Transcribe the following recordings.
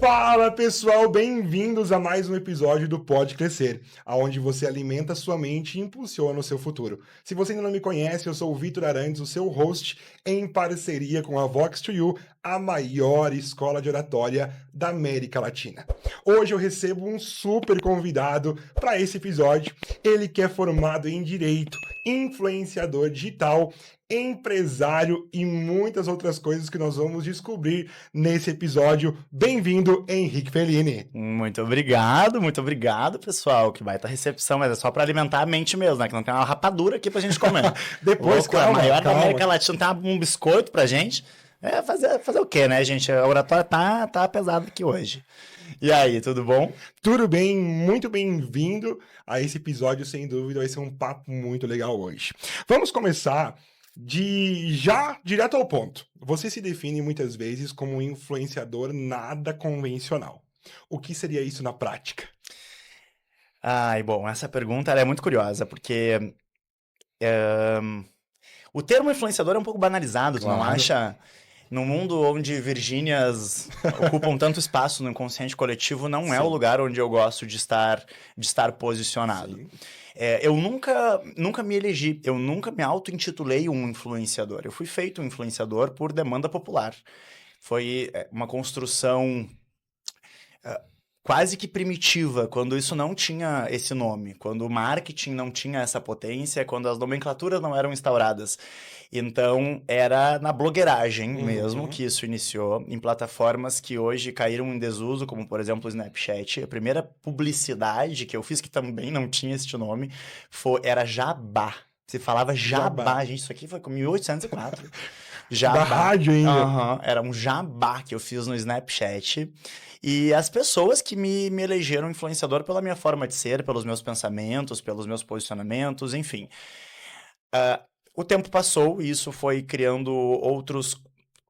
Fala pessoal, bem-vindos a mais um episódio do Pode Crescer, onde você alimenta a sua mente e impulsiona o seu futuro. Se você ainda não me conhece, eu sou o Vitor Arantes, o seu host, em parceria com a Vox2U, a maior escola de oratória da América Latina. Hoje eu recebo um super convidado para esse episódio, ele que é formado em Direito, influenciador digital, empresário e muitas outras coisas que nós vamos descobrir nesse episódio. Bem-vindo, Henrique Fellini. Muito obrigado, pessoal. Que baita recepção, mas é só para alimentar a mente mesmo, né? Que não tem uma rapadura aqui pra gente comer. Depois, Louco, a maior da calma. América Latina tem um biscoito pra gente. É fazer o quê, né, gente? A oratória tá pesada aqui hoje. E aí, tudo bom? Tudo bem, muito bem-vindo a esse episódio, sem dúvida, vai ser um papo muito legal hoje. Vamos começar direto ao ponto. Você se define muitas vezes como um influenciador nada convencional. O que seria isso na prática? Bom, essa pergunta ela é muito curiosa, porque o termo influenciador é um pouco banalizado, tu não acha? Num mundo onde Virgínias ocupam tanto espaço no inconsciente coletivo, não é o lugar onde eu gosto de estar posicionado. Eu nunca me elegi, eu nunca me auto-intitulei um influenciador. Eu fui feito um influenciador por demanda popular. Foi uma construção quase que primitiva, quando isso não tinha esse nome, quando o marketing não tinha essa potência, quando as nomenclaturas não eram instauradas. Então, era na blogueiragem mesmo que isso iniciou, em plataformas que hoje caíram em desuso, como, por exemplo, o Snapchat. A primeira publicidade que eu fiz, que também não tinha este nome, era Jabá. Se falava Jabá, gente, isso aqui foi com 1804. Jabá. Da rádio ainda. Era um Jabá que eu fiz no Snapchat. E as pessoas que me elegeram influenciador pela minha forma de ser, pelos meus pensamentos, pelos meus posicionamentos, enfim. O tempo passou e isso foi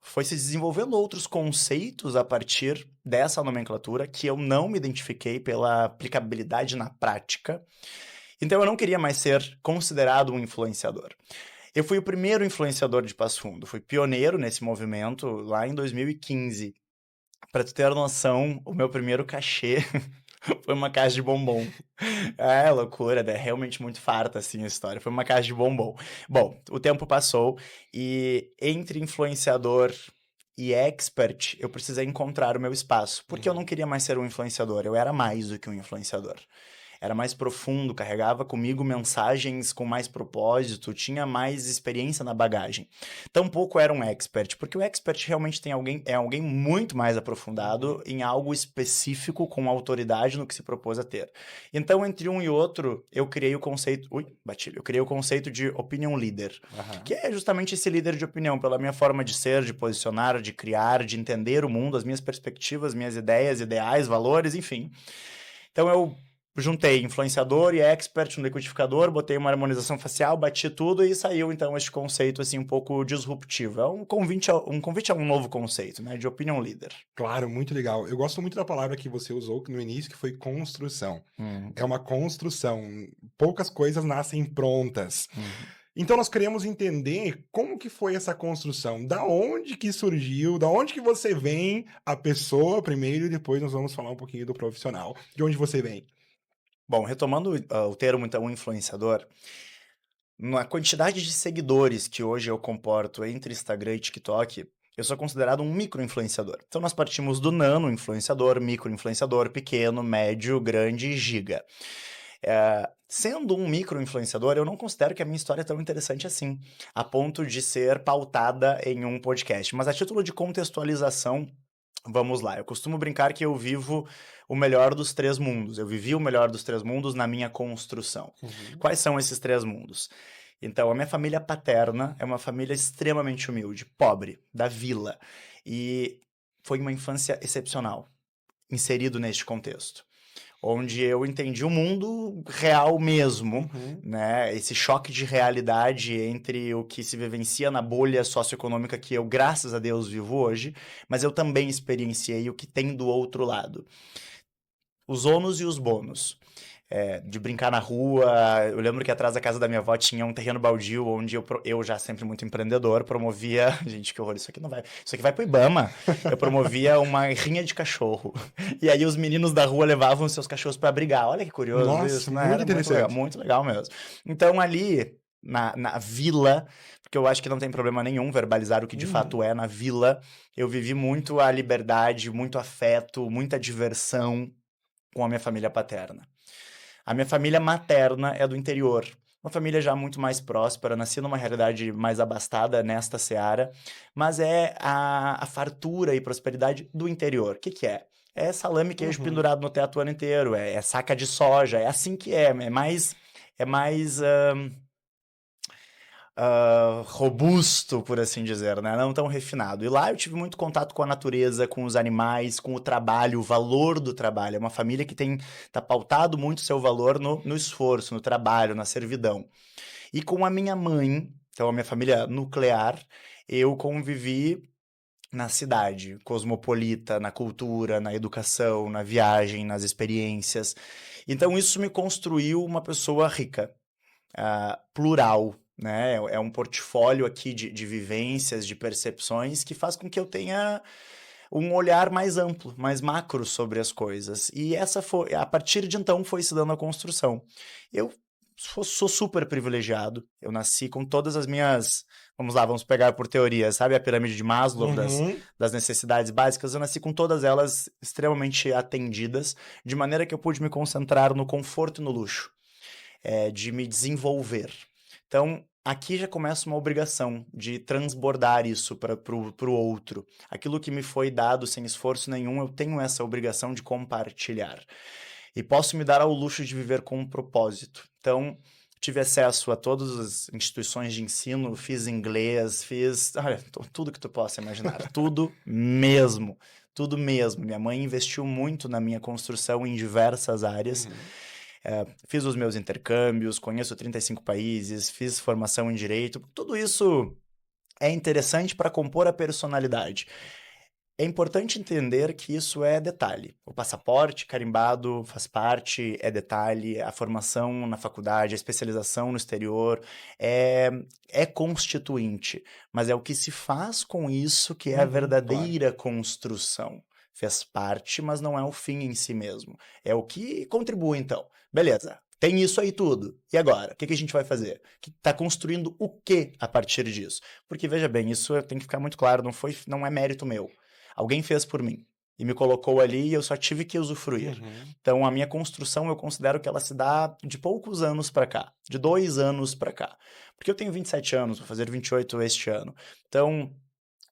foi se desenvolvendo outros conceitos a partir dessa nomenclatura que eu não me identifiquei pela aplicabilidade na prática. Então eu não queria mais ser considerado um influenciador. Eu fui o primeiro influenciador de Passo Fundo, fui pioneiro nesse movimento lá em 2015. Pra tu ter noção, o meu primeiro cachê foi uma caixa de bombom. É loucura, é realmente muito farta assim a história. Foi uma caixa de bombom. Bom, o tempo passou e entre influenciador e expert, eu precisei encontrar o meu espaço. Porque eu não queria mais ser um influenciador, eu era mais do que um influenciador. Era mais profundo, carregava comigo mensagens com mais propósito, tinha mais experiência na bagagem. Tampouco era um expert, porque o expert realmente é alguém muito mais aprofundado em algo específico, com autoridade no que se propôs a ter. Então, entre um e outro, eu criei o conceito... Eu criei o conceito de opinion leader, que é justamente esse líder de opinião, pela minha forma de ser, de posicionar, de criar, de entender o mundo, as minhas perspectivas, minhas ideias, ideais, valores, enfim. Então, eu juntei influenciador e expert no liquidificador, botei uma harmonização facial, bati tudo e saiu, então, este conceito, assim, um pouco disruptivo. É um convite a um novo conceito, né, de opinion leader. Claro, muito legal. Eu gosto muito da palavra que você usou no início, que foi construção. É uma construção. Poucas coisas nascem prontas. Então nós queremos entender como que foi essa construção, da onde que surgiu, da onde que você vem, a pessoa primeiro, e depois nós vamos falar um pouquinho do profissional. De onde você vem? Bom, retomando o termo, então, influenciador, na quantidade de seguidores que hoje eu comporto entre Instagram e TikTok, eu sou considerado um micro-influenciador. Então nós partimos do nano influenciador, micro-influenciador, pequeno, médio, grande e giga. Sendo um micro-influenciador, eu não considero que a minha história é tão interessante assim, a ponto de ser pautada em um podcast. Mas a título de contextualização, vamos lá. Eu costumo brincar que eu vivo o melhor dos três mundos. Eu vivi o melhor dos três mundos na minha construção. Quais são esses três mundos? Então, a minha família paterna é uma família extremamente humilde, pobre, da vila. E foi uma infância excepcional, inserido neste contexto, onde eu entendi o mundo real mesmo, né? Esse choque de realidade entre o que se vivencia na bolha socioeconômica que eu, graças a Deus, vivo hoje, mas eu também experienciei o que tem do outro lado. Os ônus e os bônus. de brincar na rua. Eu lembro que atrás da casa da minha avó tinha um terreno baldio, onde eu já sempre muito empreendedor, promovia... Gente, que horror, isso aqui vai pro Ibama. Eu promovia uma rinha de cachorro. E aí os meninos da rua levavam seus cachorros pra brigar. Olha que curioso Nossa, isso, né? muito Era interessante. muito legal mesmo. Então ali, na vila, porque eu acho que não tem problema nenhum verbalizar o que de fato é, na vila, eu vivi muito a liberdade, muito afeto, muita diversão com a minha família paterna. A minha família materna é do interior. Uma família já muito mais próspera, nasci numa realidade mais abastada nesta seara, mas é a fartura e prosperidade do interior. O que que é? É salame e queijo Uhum. pendurado no teto o ano inteiro, é saca de soja, é assim que é mais robusto, por assim dizer, né? Não tão refinado. E lá eu tive muito contato com a natureza, com os animais, com o trabalho, o valor do trabalho. É uma família que tá pautado muito seu valor no esforço, no trabalho, na servidão. E com a minha mãe, então a minha família nuclear, eu convivi na cidade, cosmopolita, na cultura, na educação, na viagem, nas experiências. Então isso me construiu uma pessoa rica, plural, né? É um portfólio aqui de vivências, de percepções que faz com que eu tenha um olhar mais amplo, mais macro sobre as coisas. E a partir de então foi se dando a construção. Eu sou super privilegiado. Eu nasci com todas as minhas, vamos lá, vamos pegar por teoria, sabe a pirâmide de Maslow Uhum. das necessidades básicas? Eu nasci com todas elas extremamente atendidas, de maneira que eu pude me concentrar no conforto e no luxo, de me desenvolver. Então, aqui já começa uma obrigação de transbordar isso para o outro. Aquilo que me foi dado sem esforço nenhum, eu tenho essa obrigação de compartilhar. E posso me dar ao luxo de viver com um propósito. Então, tive acesso a todas as instituições de ensino, fiz inglês, olha, tudo que tu possa imaginar. Tudo mesmo. Tudo mesmo. Minha mãe investiu muito na minha construção em diversas áreas. Uhum. Fiz os meus intercâmbios, conheço 35 países, fiz formação em direito. Tudo isso é interessante para compor a personalidade. É importante entender que isso é detalhe. O passaporte carimbado faz parte, é detalhe. A formação na faculdade, a especialização no exterior é constituinte. Mas é o que se faz com isso que é a Claro. verdadeira construção. Fez parte, mas não é o fim em si mesmo. É o que contribui, então. Beleza, tem isso aí tudo. E agora? O que a gente vai fazer? Está construindo o que a partir disso? Porque, veja bem, isso tem que ficar muito claro, não é mérito meu. Alguém fez por mim e me colocou ali e eu só tive que usufruir. Uhum. Então, a minha construção, eu considero que ela se dá de poucos anos para cá, de 2 anos para cá. Porque eu tenho 27 anos, vou fazer 28 este ano. Então,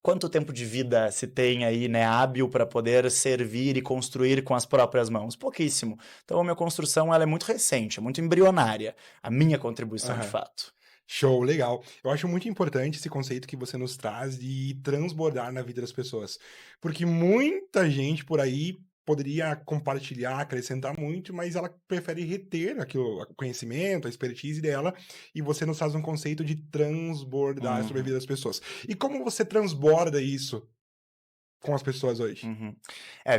quanto tempo de vida se tem aí, né, hábil para poder servir e construir com as próprias mãos? Pouquíssimo. Então, a minha construção, ela é muito recente, é muito embrionária. A minha contribuição, de Aham. fato. Show, legal. Eu acho muito importante esse conceito que você nos traz de transbordar na vida das pessoas. Porque muita gente por aí poderia compartilhar, acrescentar muito, mas ela prefere reter aquilo, o conhecimento, a expertise dela, e você nos traz um conceito de transbordar sobre a Uhum, vida das pessoas. E como você transborda isso com as pessoas hoje? uhum.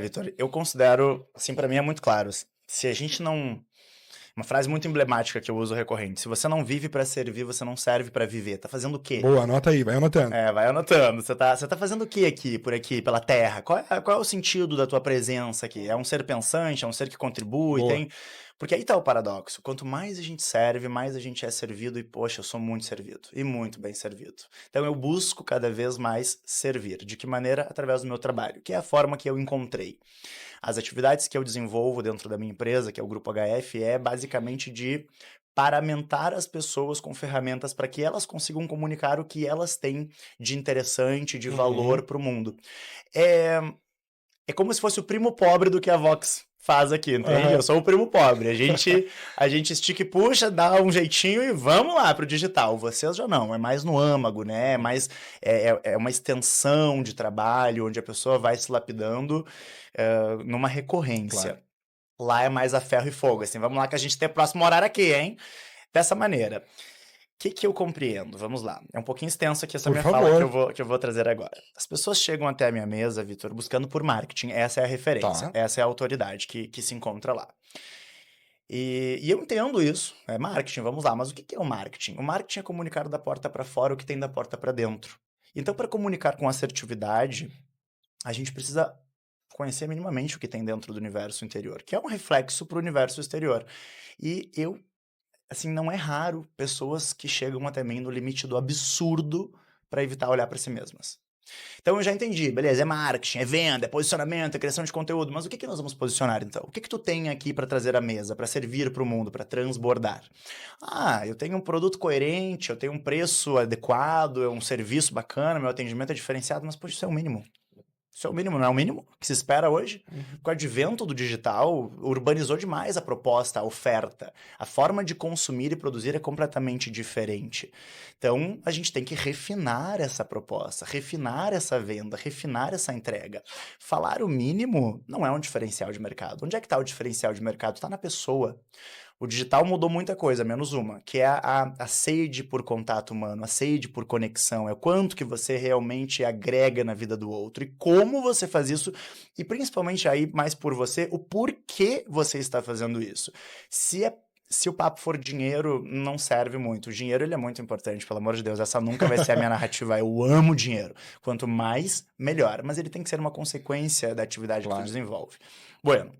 Vitor, eu considero, assim, para mim é muito claro. Se a gente não... Uma frase muito emblemática que eu uso recorrente. Se você não vive para servir, você não serve para viver. Tá fazendo o quê? Boa, anota aí, vai anotando. Vai anotando. Você tá fazendo o que aqui, por aqui, pela Terra? Qual é o sentido da tua presença aqui? É um ser pensante? É um ser que contribui? Boa. Porque aí tá o paradoxo. Quanto mais a gente serve, mais a gente é servido. E, poxa, eu sou muito servido. E muito bem servido. Então eu busco cada vez mais servir. De que maneira? Através do meu trabalho, que é a forma que eu encontrei. As atividades que eu desenvolvo dentro da minha empresa, que é o Grupo HF, é basicamente de paramentar as pessoas com ferramentas para que elas consigam comunicar o que elas têm de interessante, de valor Uhum. para o mundo. É, é como se fosse o primo pobre do que a Vox faz aqui, entende? Eu Aham. sou o primo pobre. A gente estica e puxa, dá um jeitinho e vamos lá pro digital. Vocês já não, é mais no âmago, né? É uma extensão de trabalho onde a pessoa vai se lapidando numa Claro. recorrência. Lá é mais a ferro e fogo, assim, vamos lá que a gente tem próximo horário aqui, hein? Dessa maneira. O que eu compreendo? Vamos lá. É um pouquinho extenso aqui essa Por minha fala favor. que eu vou trazer agora. As pessoas chegam até a minha mesa, Vitor, buscando por marketing. Essa é a referência, Tá. essa é a autoridade que se encontra lá. E eu entendo isso, é marketing, vamos lá, mas o que que é o marketing? O marketing é comunicar da porta para fora o que tem da porta para dentro. Então, para comunicar com assertividade, a gente precisa conhecer minimamente o que tem dentro do universo interior, que é um reflexo para o universo exterior. E eu, assim, não é raro pessoas que chegam até mim no limite do absurdo para evitar olhar para si mesmas. Então eu já entendi, beleza, é marketing, é venda, é posicionamento, é criação de conteúdo, mas o que que nós vamos posicionar então? O que que tu tem aqui para trazer à mesa, para servir para o mundo, para transbordar? Ah, eu tenho um produto coerente, eu tenho um preço adequado, é um serviço bacana, meu atendimento é diferenciado, mas poxa, isso é o mínimo. Isso é o mínimo, não é o mínimo que se espera hoje? Com o advento do digital, urbanizou demais a proposta, a oferta. A forma de consumir e produzir é completamente diferente. Então, a gente tem que refinar essa proposta, refinar essa venda, refinar essa entrega. Falar o mínimo não é um diferencial de mercado. Onde é que está o diferencial de mercado? Está na pessoa. O digital mudou muita coisa, menos uma, que é a sede por contato humano, a sede por conexão, é o quanto que você realmente agrega na vida do outro e como você faz isso, e principalmente aí mais por você, o porquê você está fazendo isso. Se o papo for dinheiro, não serve muito. O dinheiro, ele é muito importante, pelo amor de Deus. Essa nunca vai ser a minha narrativa. Eu amo dinheiro. Quanto mais, melhor. Mas ele tem que ser uma consequência da atividade que tu desenvolve. Bueno,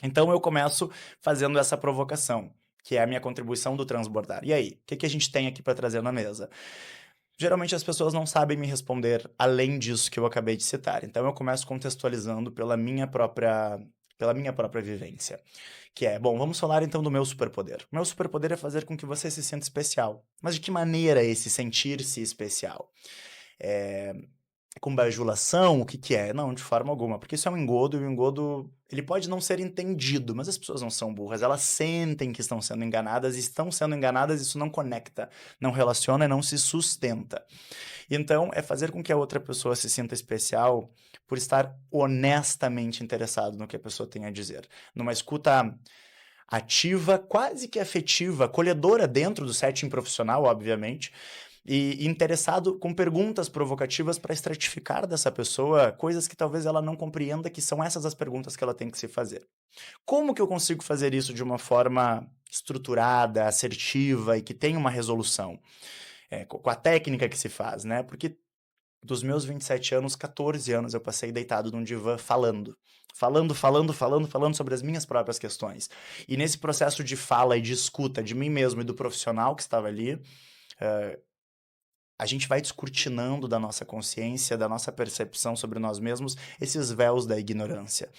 então eu começo fazendo essa provocação, que é a minha contribuição do transbordar. E aí, o que que a gente tem aqui para trazer na mesa? Geralmente as pessoas não sabem me responder além disso que eu acabei de citar. Então eu começo contextualizando pela minha própria vivência. Que é, bom, vamos falar então do meu superpoder. O meu superpoder é fazer com que você se sinta especial. Mas de que maneira é esse sentir-se especial? Com bajulação, o que que é? Não, de forma alguma, porque isso é um engodo, e o engodo, ele pode não ser entendido, mas as pessoas não são burras, elas sentem que estão sendo enganadas, e estão sendo enganadas, isso não conecta, não relaciona e não se sustenta. Então, é fazer com que a outra pessoa se sinta especial por estar honestamente interessado no que a pessoa tem a dizer. Numa escuta ativa, quase que afetiva, acolhedora dentro do setting profissional, obviamente, e interessado com perguntas provocativas para estratificar dessa pessoa coisas que talvez ela não compreenda, que são essas as perguntas que ela tem que se fazer. Como que eu consigo fazer isso de uma forma estruturada, assertiva e que tenha uma resolução? Com a técnica que se faz, né? Porque dos meus 27 anos, 14 anos eu passei deitado num divã falando. Falando sobre as minhas próprias questões. E nesse processo de fala e de escuta de mim mesmo e do profissional que estava ali, a gente vai descortinando da nossa consciência, da nossa percepção sobre nós mesmos, esses véus da ignorância.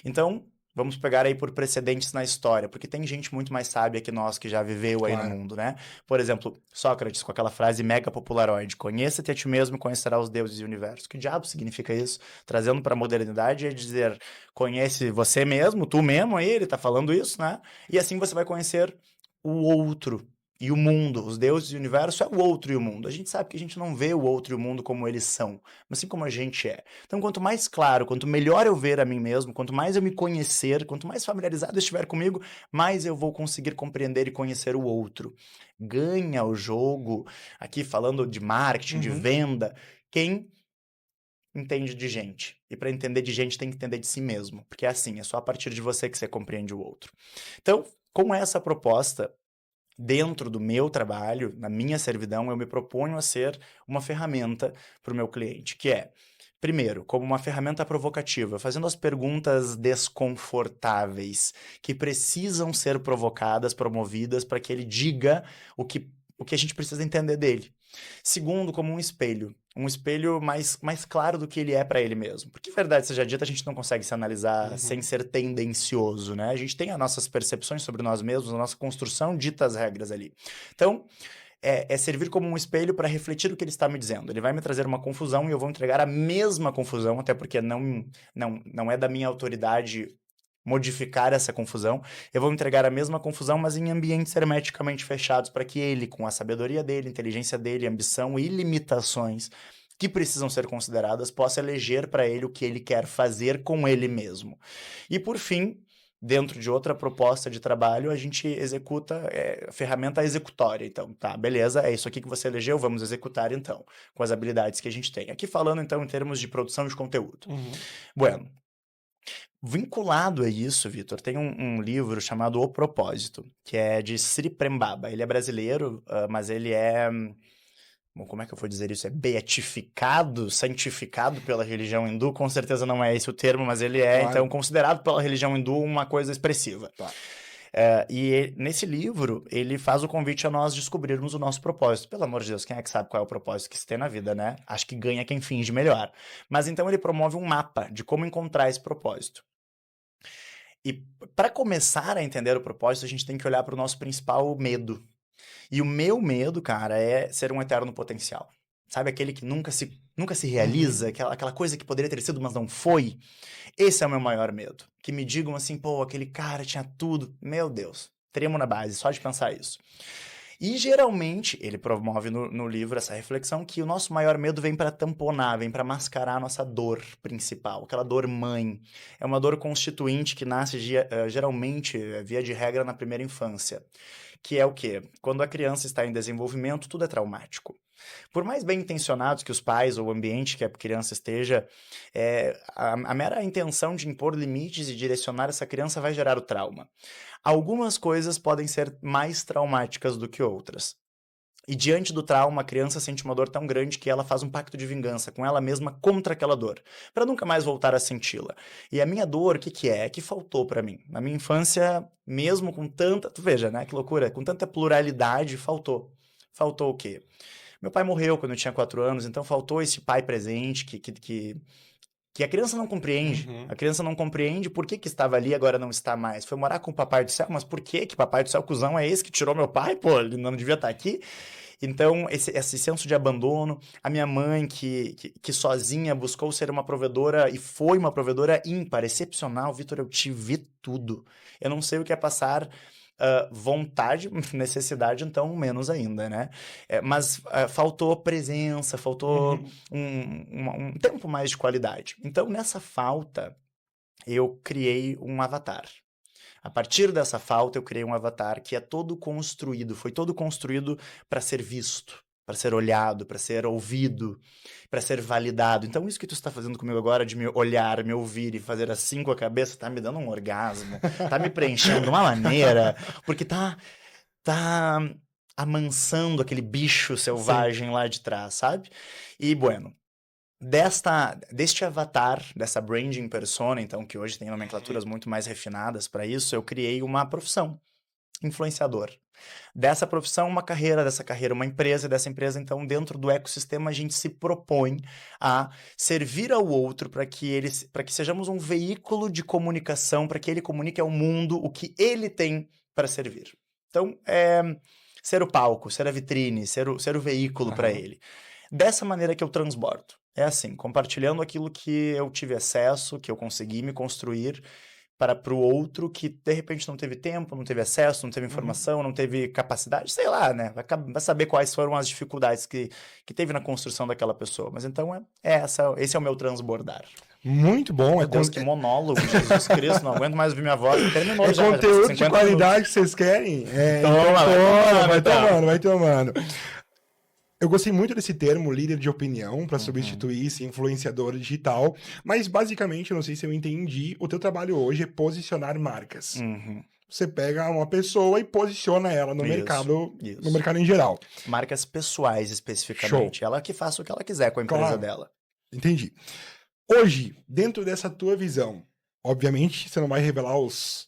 Então, vamos pegar aí por precedentes na história, porque tem gente muito mais sábia que nós que já viveu aí no mundo, né? Por exemplo, Sócrates com aquela frase mega popularoide: conheça-te a ti mesmo e conhecerá os deuses e o universo. Que diabo significa isso? Trazendo para a modernidade é dizer, conhece você mesmo, tu mesmo aí, ele tá falando isso, né? E assim você vai conhecer o outro. E o mundo, os deuses e o universo é o outro e o mundo. A gente sabe que a gente não vê o outro e o mundo como eles são, mas sim como a gente é. Então, quanto mais claro, quanto melhor eu ver a mim mesmo, quanto mais eu me conhecer, quanto mais familiarizado eu estiver comigo, mais eu vou conseguir compreender e conhecer o outro. Ganha o jogo, aqui falando de marketing, de venda, quem entende de gente. E para entender de gente tem que entender de si mesmo, porque é assim, é só a partir de você que você compreende o outro. Então, com essa proposta, dentro do meu trabalho, na minha servidão, eu me proponho a ser uma ferramenta para o meu cliente, que é, primeiro, como uma ferramenta provocativa, fazendo as perguntas desconfortáveis, que precisam ser provocadas, promovidas, para que ele diga o que a gente precisa entender dele. Segundo, como um espelho mais claro do que ele é para ele mesmo. Porque, verdade seja dita, a gente não consegue se analisar sem ser tendencioso, né? A gente tem as nossas percepções sobre nós mesmos, a nossa construção dita as regras ali. Então, é servir como um espelho para refletir o que ele está me dizendo. Ele vai me trazer uma confusão e eu vou entregar a mesma confusão, até porque não é da minha autoridade modificar essa confusão. Eu vou entregar a mesma confusão, mas em ambientes hermeticamente fechados, para que ele, com a sabedoria dele, inteligência dele, ambição e limitações que precisam ser consideradas, possa eleger para ele o que ele quer fazer com ele mesmo. E por fim, dentro de outra proposta de trabalho, a gente executa a ferramenta executória. Então, tá, beleza, é isso aqui que você elegeu, vamos executar então, com as habilidades que a gente tem. Aqui falando então em termos de produção de conteúdo. Bueno, Vinculado a isso, Vitor, tem um livro chamado O Propósito, que é de Sri Prembaba. Ele é brasileiro, mas ele é... Bom, como é que eu vou dizer isso? É beatificado, santificado pela religião hindu? Com certeza não é esse o termo, mas ele é, Claro. então, considerado pela religião hindu uma coisa expressiva. Tá. Nesse livro, ele faz o convite a nós descobrirmos o nosso propósito. Pelo amor de Deus, quem é que sabe qual é o propósito que se tem na vida, né? Acho que ganha quem finge melhor. Mas então ele promove um mapa de como encontrar esse propósito. E para começar a entender o propósito, a gente tem que olhar para o nosso principal medo. E o meu medo, cara, é ser um eterno potencial. Sabe aquele que nunca se realiza, aquela coisa que poderia ter sido, mas não foi? Esse é o meu maior medo. Que me digam assim, pô, aquele cara tinha tudo. Meu Deus, tremo na base, só de pensar isso. E geralmente, ele promove no livro essa reflexão que o nosso maior medo vem para tamponar, vem para mascarar a nossa dor principal, aquela dor mãe. É uma dor constituinte que nasce geralmente, via de regra, na primeira infância. Que é o quê? Quando a criança está em desenvolvimento, tudo é traumático. Por mais bem intencionados que os pais ou o ambiente que a criança esteja, a mera intenção de impor limites e direcionar essa criança vai gerar o trauma. Algumas coisas podem ser mais traumáticas do que outras. E diante do trauma, a criança sente uma dor tão grande que ela faz um pacto de vingança com ela mesma contra aquela dor, para nunca mais voltar a senti-la. E a minha dor, o que é? É que faltou para mim. Na minha infância, mesmo com tanta... Tu veja, né? Que loucura. Com tanta pluralidade, faltou. Faltou o quê? Meu pai morreu quando eu tinha 4 anos, então faltou esse pai presente que a criança não compreende. A criança não compreende por que estava ali e agora não está mais. Foi morar com o Papai do Céu, mas por que Papai do Céu, cuzão, é esse que tirou meu pai? Pô, ele não devia estar aqui. Então, esse senso de abandono, a minha mãe que sozinha buscou ser uma provedora e foi uma provedora ímpar, excepcional. Vitor, eu tive tudo. Eu não sei o que é passar vontade, necessidade, então menos ainda, né? Mas faltou presença, faltou um tempo mais de qualidade. Então, nessa falta, eu criei um avatar. A partir dessa falta, eu criei um avatar que é todo construído, foi todo construído para ser visto, para ser olhado, para ser ouvido, para ser validado. Então, isso que tu está fazendo comigo agora, de me olhar, me ouvir e fazer assim com a cabeça, tá me dando um orgasmo, tá me preenchendo de uma maneira, porque tá amansando aquele bicho selvagem lá de trás, sabe? E, bueno, deste avatar, dessa branding persona, então, que hoje tem nomenclaturas muito mais refinadas para isso, eu criei uma profissão, influenciador. Dessa profissão, uma carreira, dessa carreira, uma empresa, dessa empresa, então, dentro do ecossistema, a gente se propõe a servir ao outro para que sejamos um veículo de comunicação, para que ele comunique ao mundo o que ele tem para servir. Então, ser o palco, ser a vitrine, ser o veículo para ele. Dessa maneira que eu transbordo. É assim, compartilhando aquilo que eu tive acesso, que eu consegui me construir para o outro que, de repente, não teve tempo, não teve acesso, não teve informação, não teve capacidade, sei lá, né? Vai saber quais foram as dificuldades que teve na construção daquela pessoa. Mas então, esse é o meu transbordar. Muito bom. Meu Deus, que monólogo, Jesus Cristo, não aguento mais ouvir minha voz. Terminou já. Conteúdo de qualidade que vocês querem? Vai tomando. Eu gostei muito desse termo, líder de opinião, para substituir esse influenciador digital, mas basicamente, não sei se eu entendi, o teu trabalho hoje é posicionar marcas. Você pega uma pessoa e posiciona ela no mercado em geral. Marcas pessoais, especificamente. Show. Ela que faça o que ela quiser com a empresa dela. Entendi. Hoje, dentro dessa tua visão, obviamente, você não vai revelar os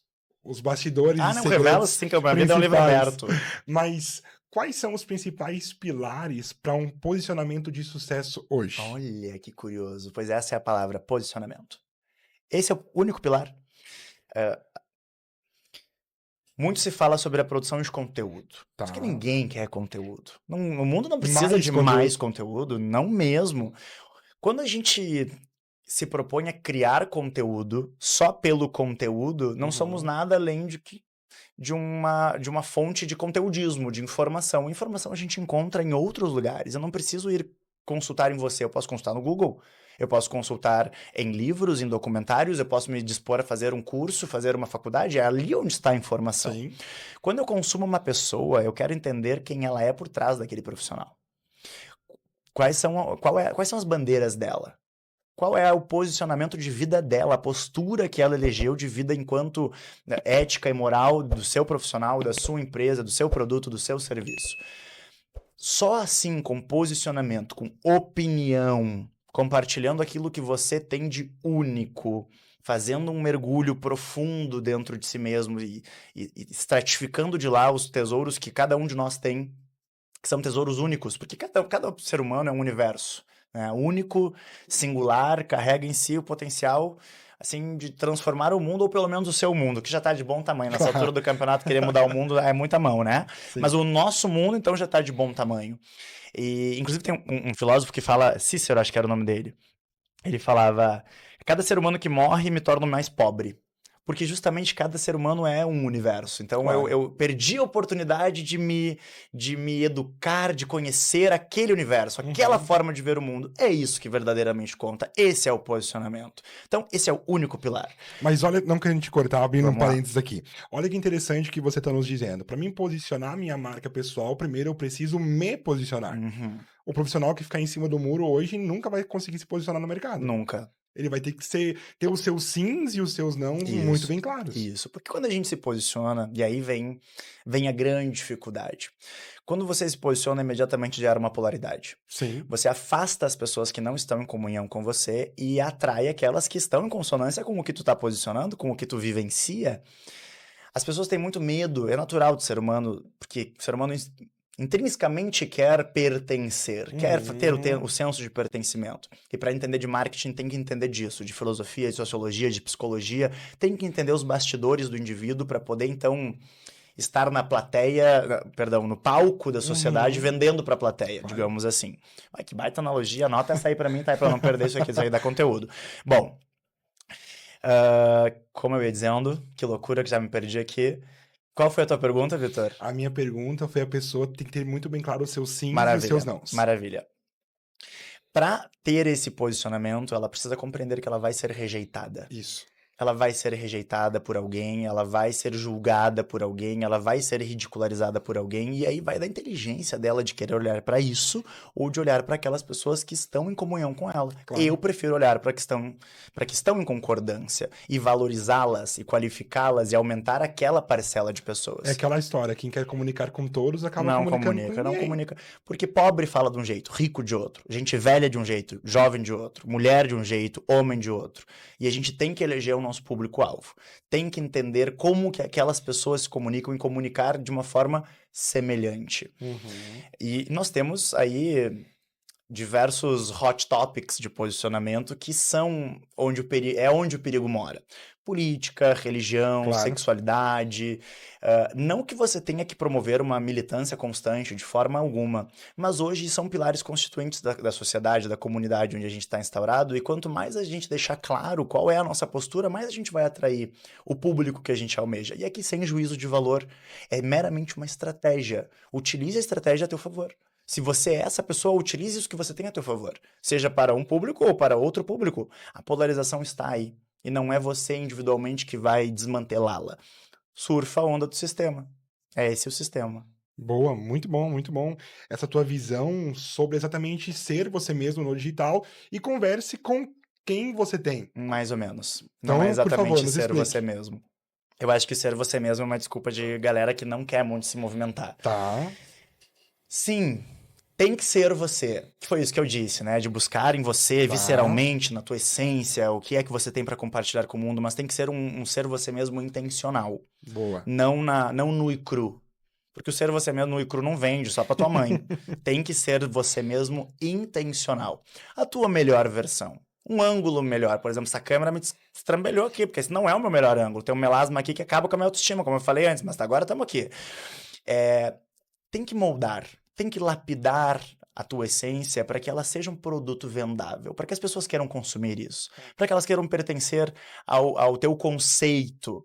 bastidores. Não revelo sim, que a minha vida é um livro aberto. Mas quais são os principais pilares para um posicionamento de sucesso hoje? Olha, que curioso. Pois essa é a palavra, posicionamento. Esse é o único pilar. Muito se fala sobre a produção de conteúdo. Tá. Porque ninguém quer conteúdo. O mundo não precisa de mais conteúdo, não mesmo. Quando a gente se propõe a criar conteúdo só pelo conteúdo, não somos nada além de uma fonte de conteudismo, de informação. Informação a gente encontra em outros lugares. Eu não preciso ir consultar em você. Eu posso consultar no Google, eu posso consultar em livros, em documentários, eu posso me dispor a fazer um curso, fazer uma faculdade. É ali onde está a informação. Sim. Quando eu consumo uma pessoa, eu quero entender quem ela é por trás daquele profissional. Quais são as bandeiras dela? qual é o posicionamento de vida dela, a postura que ela elegeu de vida enquanto ética e moral do seu profissional, da sua empresa, do seu produto, do seu serviço. Só assim, com posicionamento, com opinião, compartilhando aquilo que você tem de único, fazendo um mergulho profundo dentro de si mesmo e estratificando de lá os tesouros que cada um de nós tem, que são tesouros únicos, porque cada ser humano é um universo, né? Único, singular, carrega em si o potencial assim, de transformar o mundo, ou pelo menos o seu mundo, que já está de bom tamanho. Nessa altura do campeonato, querer mudar o mundo é muita mão, né? Sim. Mas o nosso mundo, então, já está de bom tamanho. E, inclusive, tem um filósofo que fala, Cícero, acho que era o nome dele, ele falava, cada ser humano que morre me torna mais pobre. Porque justamente cada ser humano é um universo. Então, claro, eu perdi a oportunidade de me educar, de conhecer aquele universo, aquela forma de ver o mundo. É isso que verdadeiramente conta. Esse é o posicionamento. Então, esse é o único pilar. Mas olha, não querendo te cortar, abrindo um parênteses aqui. Olha que interessante que você está nos dizendo. Para mim posicionar minha marca pessoal, primeiro eu preciso me posicionar. O profissional que ficar em cima do muro hoje nunca vai conseguir se posicionar no mercado. Nunca. Ele vai ter que ter os seus sims e os seus nãos muito bem claros. Isso, porque quando a gente se posiciona, e aí vem a grande dificuldade. Quando você se posiciona, imediatamente gera uma polaridade. Sim. Você afasta as pessoas que não estão em comunhão com você e atrai aquelas que estão em consonância com o que tu está posicionando, com o que tu vivencia. As pessoas têm muito medo, é natural do ser humano, porque o ser humano intrinsecamente quer pertencer, quer ter o senso de pertencimento. E para entender de marketing tem que entender disso, de filosofia, de sociologia, de psicologia, tem que entender os bastidores do indivíduo para poder então estar na plateia, no palco da sociedade, vendendo para a plateia, digamos assim. Ai, que baita analogia, anota essa aí para mim, tá? Para não perder isso aqui, isso aí dá conteúdo. Bom, como eu ia dizendo, que loucura que já me perdi aqui. Qual foi a tua pergunta, Vitor? A minha pergunta foi: a pessoa tem que ter muito bem claro os seus sims e os seus nãos. Maravilha. Para ter esse posicionamento, ela precisa compreender que ela vai ser rejeitada. Isso. Ela vai ser rejeitada por alguém, ela vai ser julgada por alguém, ela vai ser ridicularizada por alguém, e aí vai da inteligência dela de querer olhar para isso ou de olhar para aquelas pessoas que estão em comunhão com ela. Claro. Eu prefiro olhar para que estão em concordância e valorizá-las e qualificá-las e aumentar aquela parcela de pessoas. É aquela história, quem quer comunicar com todos acaba comunicando com ninguém. Não comunica. Porque pobre fala de um jeito, rico de outro, gente velha de um jeito, jovem de outro, mulher de um jeito, homem de outro. E a gente tem que eleger o nosso público-alvo. Tem que entender como que aquelas pessoas se comunicam e comunicar de uma forma semelhante. E nós temos aí diversos hot topics de posicionamento que são onde o perigo mora. Política, religião, claro, sexualidade. Não que você tenha que promover uma militância constante, de forma alguma, mas hoje são pilares constituintes da sociedade, da comunidade onde a gente está instaurado, e quanto mais a gente deixar claro qual é a nossa postura, mais a gente vai atrair o público que a gente almeja. E aqui, sem juízo de valor, é meramente uma estratégia. Utilize a estratégia a teu favor. Se você é essa pessoa, utilize isso que você tem a teu favor. Seja para um público ou para outro público. A polarização está aí. E não é você individualmente que vai desmantelá-la. Surfa a onda do sistema. É esse o sistema. Boa, muito bom, muito bom. Essa tua visão sobre exatamente ser você mesmo no digital e converse com quem você tem. Mais ou menos. Então, não é exatamente por favor, ser explique. Você mesmo. Eu acho que ser você mesmo é uma desculpa de galera que não quer muito se movimentar. Tá. Sim, tem que ser você. Foi isso que eu disse, né? De buscar em você, visceralmente, na tua essência, o que é que você tem para compartilhar com o mundo, mas tem que ser um ser você mesmo intencional. Boa. Não nu e cru. Porque o ser você mesmo nu e cru não vende só pra tua mãe. Tem que ser você mesmo intencional. A tua melhor versão. Um ângulo melhor. Por exemplo, essa câmera me estrambelhou aqui, porque esse não é o meu melhor ângulo. Tem um melasma aqui que acaba com a minha autoestima, como eu falei antes, mas agora estamos aqui. Tem que moldar. Tem que lapidar a tua essência para que ela seja um produto vendável, para que as pessoas queiram consumir isso, para que elas queiram pertencer ao teu conceito.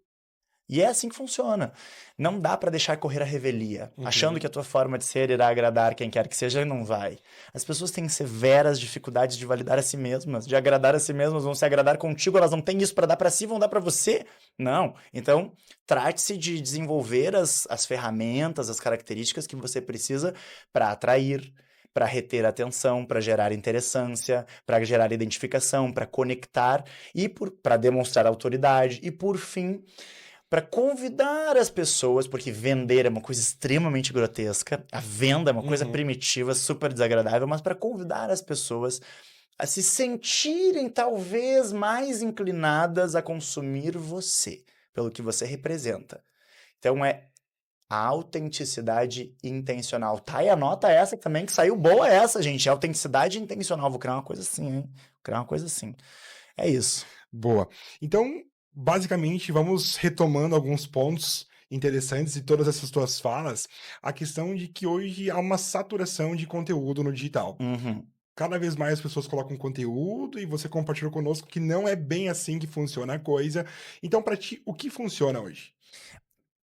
E é assim que funciona. Não dá para deixar correr a revelia, achando que a tua forma de ser irá agradar quem quer que seja, e não vai. As pessoas têm severas dificuldades de validar a si mesmas, de agradar a si mesmas, vão se agradar contigo, elas não têm isso para dar para si, vão dar para você? Não. Então, trate-se de desenvolver as ferramentas, as características que você precisa para atrair, para reter a atenção, para gerar interessância, para gerar identificação, para conectar e para demonstrar autoridade e, por fim, para convidar as pessoas, porque vender é uma coisa extremamente grotesca, a venda é uma coisa primitiva, super desagradável, mas para convidar as pessoas a se sentirem talvez mais inclinadas a consumir você, pelo que você representa. Então é a autenticidade intencional. Tá, e anota essa também, que saiu boa essa, gente. Autenticidade intencional. Vou criar uma coisa assim, hein? Vou criar uma coisa assim. É isso. Boa. Então, basicamente, vamos retomando alguns pontos interessantes de todas essas tuas falas. A questão de que hoje há uma saturação de conteúdo no digital. Cada vez mais as pessoas colocam conteúdo e você compartilhou conosco que não é bem assim que funciona a coisa. Então, para ti, o que funciona hoje?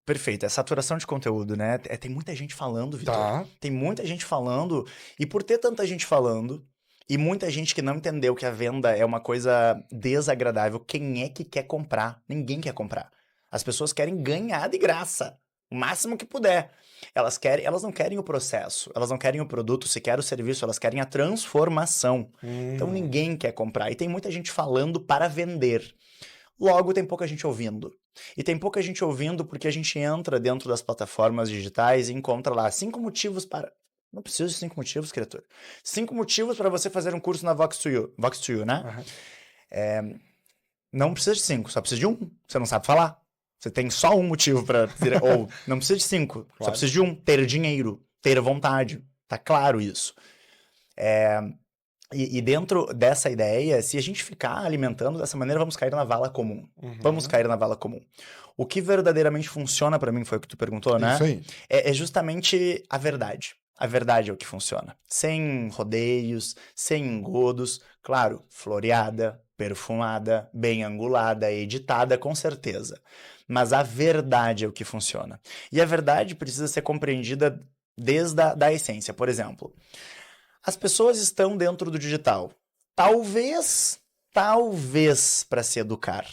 Perfeito, é saturação de conteúdo, né? Tem muita gente falando, Vitor. Tá. Tem muita gente falando, e por ter tanta gente falando, e muita gente que não entendeu que a venda é uma coisa desagradável, quem é que quer comprar? Ninguém quer comprar. As pessoas querem ganhar de graça, o máximo que puder. Elas não querem o processo, elas não querem o produto, sequer o serviço, elas querem a transformação. Então ninguém quer comprar. E tem muita gente falando para vender. Logo, tem pouca gente ouvindo. E tem pouca gente ouvindo porque a gente entra dentro das plataformas digitais e encontra lá 5 motivos para... Não precisa de 5 motivos, criatura. 5 motivos para você fazer um curso na Vox2U, né? Não precisa de 5, só precisa de 1. Você não sabe falar. Você tem só um motivo para... Ou não precisa de 5, só precisa de 1. Ter dinheiro, ter vontade. Tá claro isso. E dentro dessa ideia, se a gente ficar alimentando dessa maneira, vamos cair na vala comum. Vamos cair na vala comum. O que verdadeiramente funciona para mim, foi o que tu perguntou, né? Isso aí. É justamente a verdade. A verdade é o que funciona. Sem rodeios, sem engodos. Claro, floreada, perfumada, bem angulada, editada, com certeza. Mas a verdade é o que funciona. E a verdade precisa ser compreendida desde a essência. Por exemplo... As pessoas estão dentro do digital. Talvez para se educar.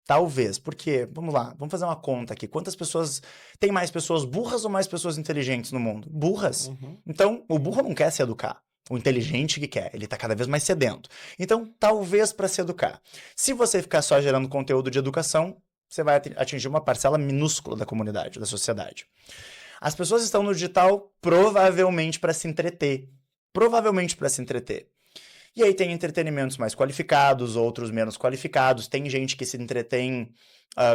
Talvez, porque, vamos lá, vamos fazer uma conta aqui. Quantas pessoas... Tem mais pessoas burras ou mais pessoas inteligentes no mundo? Burras. Então, o burro não quer se educar. O inteligente que quer, ele tá cada vez mais sedento. Então, talvez para se educar. Se você ficar só gerando conteúdo de educação, você vai atingir uma parcela minúscula da comunidade, da sociedade. As pessoas estão no digital provavelmente para se entreter. Provavelmente para se entreter. E aí tem entretenimentos mais qualificados, outros menos qualificados. Tem gente que se entretém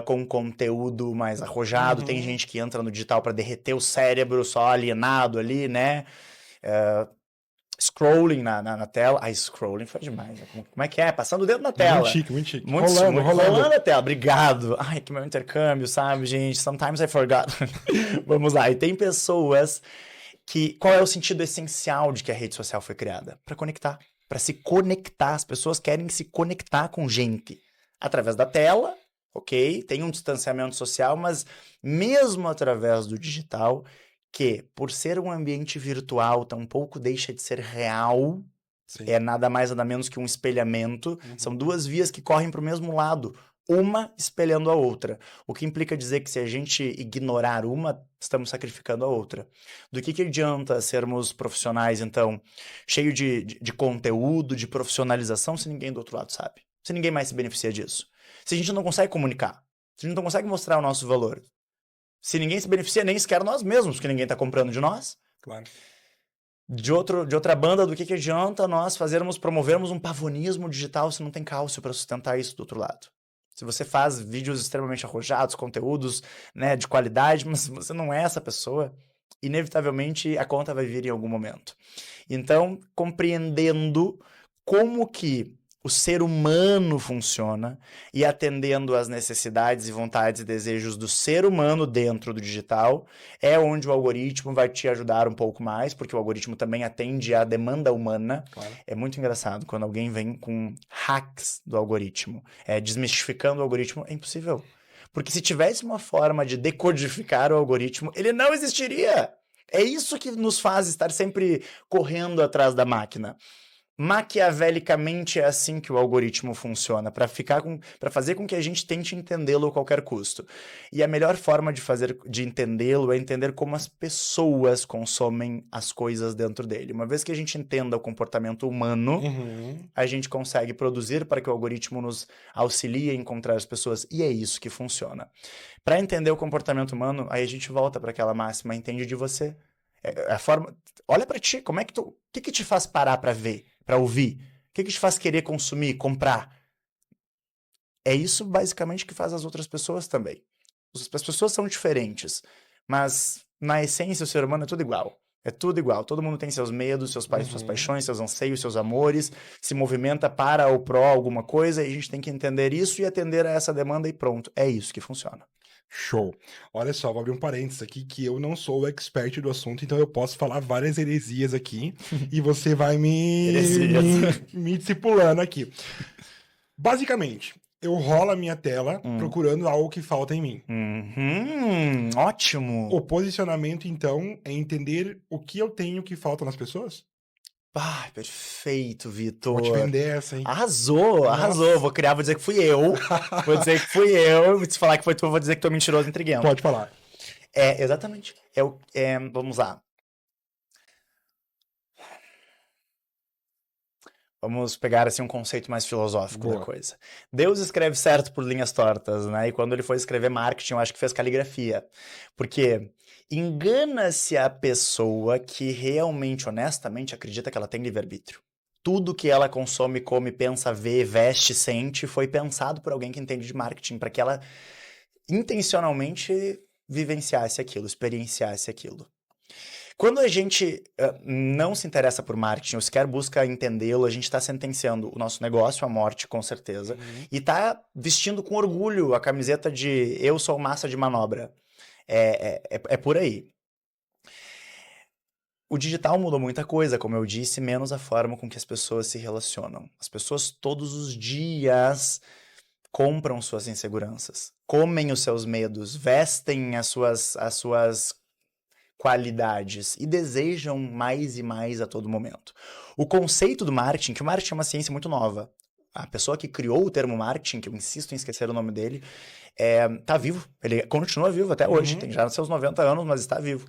com conteúdo mais arrojado. Tem gente que entra no digital para derreter o cérebro, só alienado ali, né? Scrolling na tela. Scrolling foi demais. Como é que é? Passando o dedo na tela. Muito chique, muito chique. Rolando a tela. Obrigado. Ai, que meu intercâmbio, sabe, gente? Sometimes I forgot. Vamos lá. E tem pessoas... Qual é o sentido essencial de que a rede social foi criada? Para conectar, para se conectar. As pessoas querem se conectar com gente. Através da tela, ok? Tem um distanciamento social, mas mesmo através do digital, que por ser um ambiente virtual, tampouco deixa de ser real. Sim. É nada mais, nada menos que um espelhamento. São duas vias que correm para o mesmo lado. Uma espelhando a outra. O que implica dizer que se a gente ignorar uma, estamos sacrificando a outra. Do que adianta sermos profissionais, então, cheio de conteúdo, de profissionalização, se ninguém do outro lado sabe? Se ninguém mais se beneficia disso? Se a gente não consegue comunicar? Se a gente não consegue mostrar o nosso valor? Se ninguém se beneficia, nem sequer nós mesmos, porque ninguém está comprando de nós? Claro. De outra banda, do que adianta nós promovermos um pavonismo digital se não tem cálcio para sustentar isso do outro lado? Se você faz vídeos extremamente arrojados, conteúdos, né, de qualidade, mas você não é essa pessoa, inevitavelmente a conta vai vir em algum momento. Então, compreendendo como que o ser humano funciona e atendendo às necessidades e vontades e desejos do ser humano dentro do digital, é onde o algoritmo vai te ajudar um pouco mais, porque o algoritmo também atende à demanda humana. Claro. É muito engraçado quando alguém vem com hacks do algoritmo, desmistificando o algoritmo, é impossível. Porque se tivesse uma forma de decodificar o algoritmo, ele não existiria. É isso que nos faz estar sempre correndo atrás da máquina. Maquiavelicamente é assim que o algoritmo funciona, para fazer com que a gente tente entendê-lo a qualquer custo. E a melhor forma de entendê-lo é entender como as pessoas consomem as coisas dentro dele. Uma vez que a gente entenda o comportamento humano, a gente consegue produzir para que o algoritmo nos auxilie a encontrar as pessoas. E é isso que funciona. Para entender o comportamento humano, aí a gente volta para aquela máxima, entende de você. A forma, olha para ti, como é que o que te faz parar para ver, para ouvir? O que te faz querer consumir, comprar? É isso basicamente que faz as outras pessoas também. As pessoas são diferentes, mas na essência o ser humano é tudo igual. É tudo igual. Todo mundo tem seus medos, suas paixões, seus anseios, seus amores, se movimenta para ou pró alguma coisa, e a gente tem que entender isso e atender a essa demanda e pronto. É isso que funciona. Show. Olha só, vou abrir um parênteses aqui que eu não sou o expert do assunto, então eu posso falar várias heresias aqui e você vai me discipulando aqui. Basicamente, eu rolo a minha tela procurando algo que falta em mim. Ótimo. O posicionamento, então, é entender o que eu tenho que falta nas pessoas? Ah, perfeito, Vitor. Vou te vender essa, hein? Arrasou. Vou dizer que fui eu. Se falar que foi tu, eu vou dizer que tu é mentiroso intriguento. Pode falar. Exatamente. Vamos lá. Vamos pegar assim um conceito mais filosófico da coisa. Deus escreve certo por linhas tortas, né? E quando ele foi escrever marketing, eu acho que fez caligrafia. Porque engana-se a pessoa que realmente, honestamente, acredita que ela tem livre-arbítrio. Tudo que ela consome, come, pensa, vê, veste, sente, foi pensado por alguém que entende de marketing, para que ela intencionalmente vivenciasse aquilo, experienciasse aquilo. Quando a gente não se interessa por marketing ou sequer busca entendê-lo, a gente está sentenciando o nosso negócio à morte, com certeza, e está vestindo com orgulho a camiseta de eu sou massa de manobra. É por aí. O digital mudou muita coisa, como eu disse, menos a forma com que as pessoas se relacionam. As pessoas todos os dias compram suas inseguranças, comem os seus medos, vestem as suas qualidades e desejam mais e mais a todo momento. O conceito do marketing, que o marketing é uma ciência muito nova. A pessoa que criou o termo marketing, que eu insisto em esquecer o nome dele, tá vivo. Ele continua vivo até hoje. Tem já nos seus 90 anos, mas está vivo.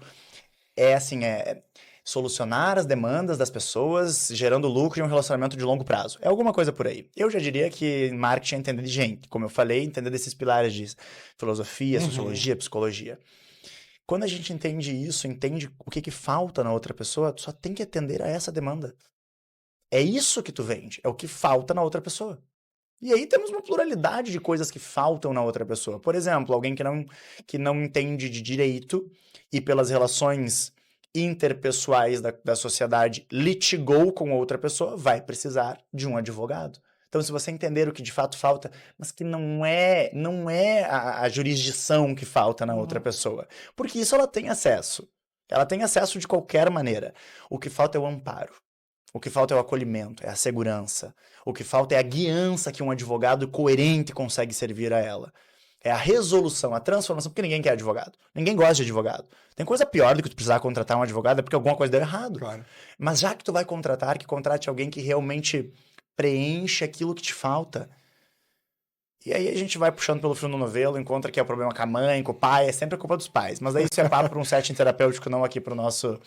Solucionar as demandas das pessoas, gerando lucro em um relacionamento de longo prazo. É alguma coisa por aí. Eu já diria que marketing é entender de gente. Como eu falei, entender desses pilares de filosofia, sociologia, psicologia. Quando a gente entende isso, entende o que falta na outra pessoa, tu só tem que atender a essa demanda. É isso que tu vende, é o que falta na outra pessoa. E aí temos uma pluralidade de coisas que faltam na outra pessoa. Por exemplo, alguém que não entende de direito e pelas relações interpessoais da sociedade litigou com outra pessoa, vai precisar de um advogado. Então, se você entender o que de fato falta, mas que não é a jurisdição que falta na outra pessoa, porque isso ela tem acesso. Ela tem acesso de qualquer maneira. O que falta é o amparo. O que falta é o acolhimento, é a segurança. O que falta é a guiança que um advogado coerente consegue servir a ela. É a resolução, a transformação, porque ninguém quer advogado. Ninguém gosta de advogado. Tem coisa pior do que tu precisar contratar um advogado, é porque alguma coisa deu errado. Claro. Mas já que tu vai contratar, que contrate alguém que realmente preenche aquilo que te falta. E aí a gente vai puxando pelo fio do novelo, encontra que é o problema com a mãe, com o pai, é sempre a culpa dos pais. Mas aí isso é papo para um setting terapêutico, não aqui pro nosso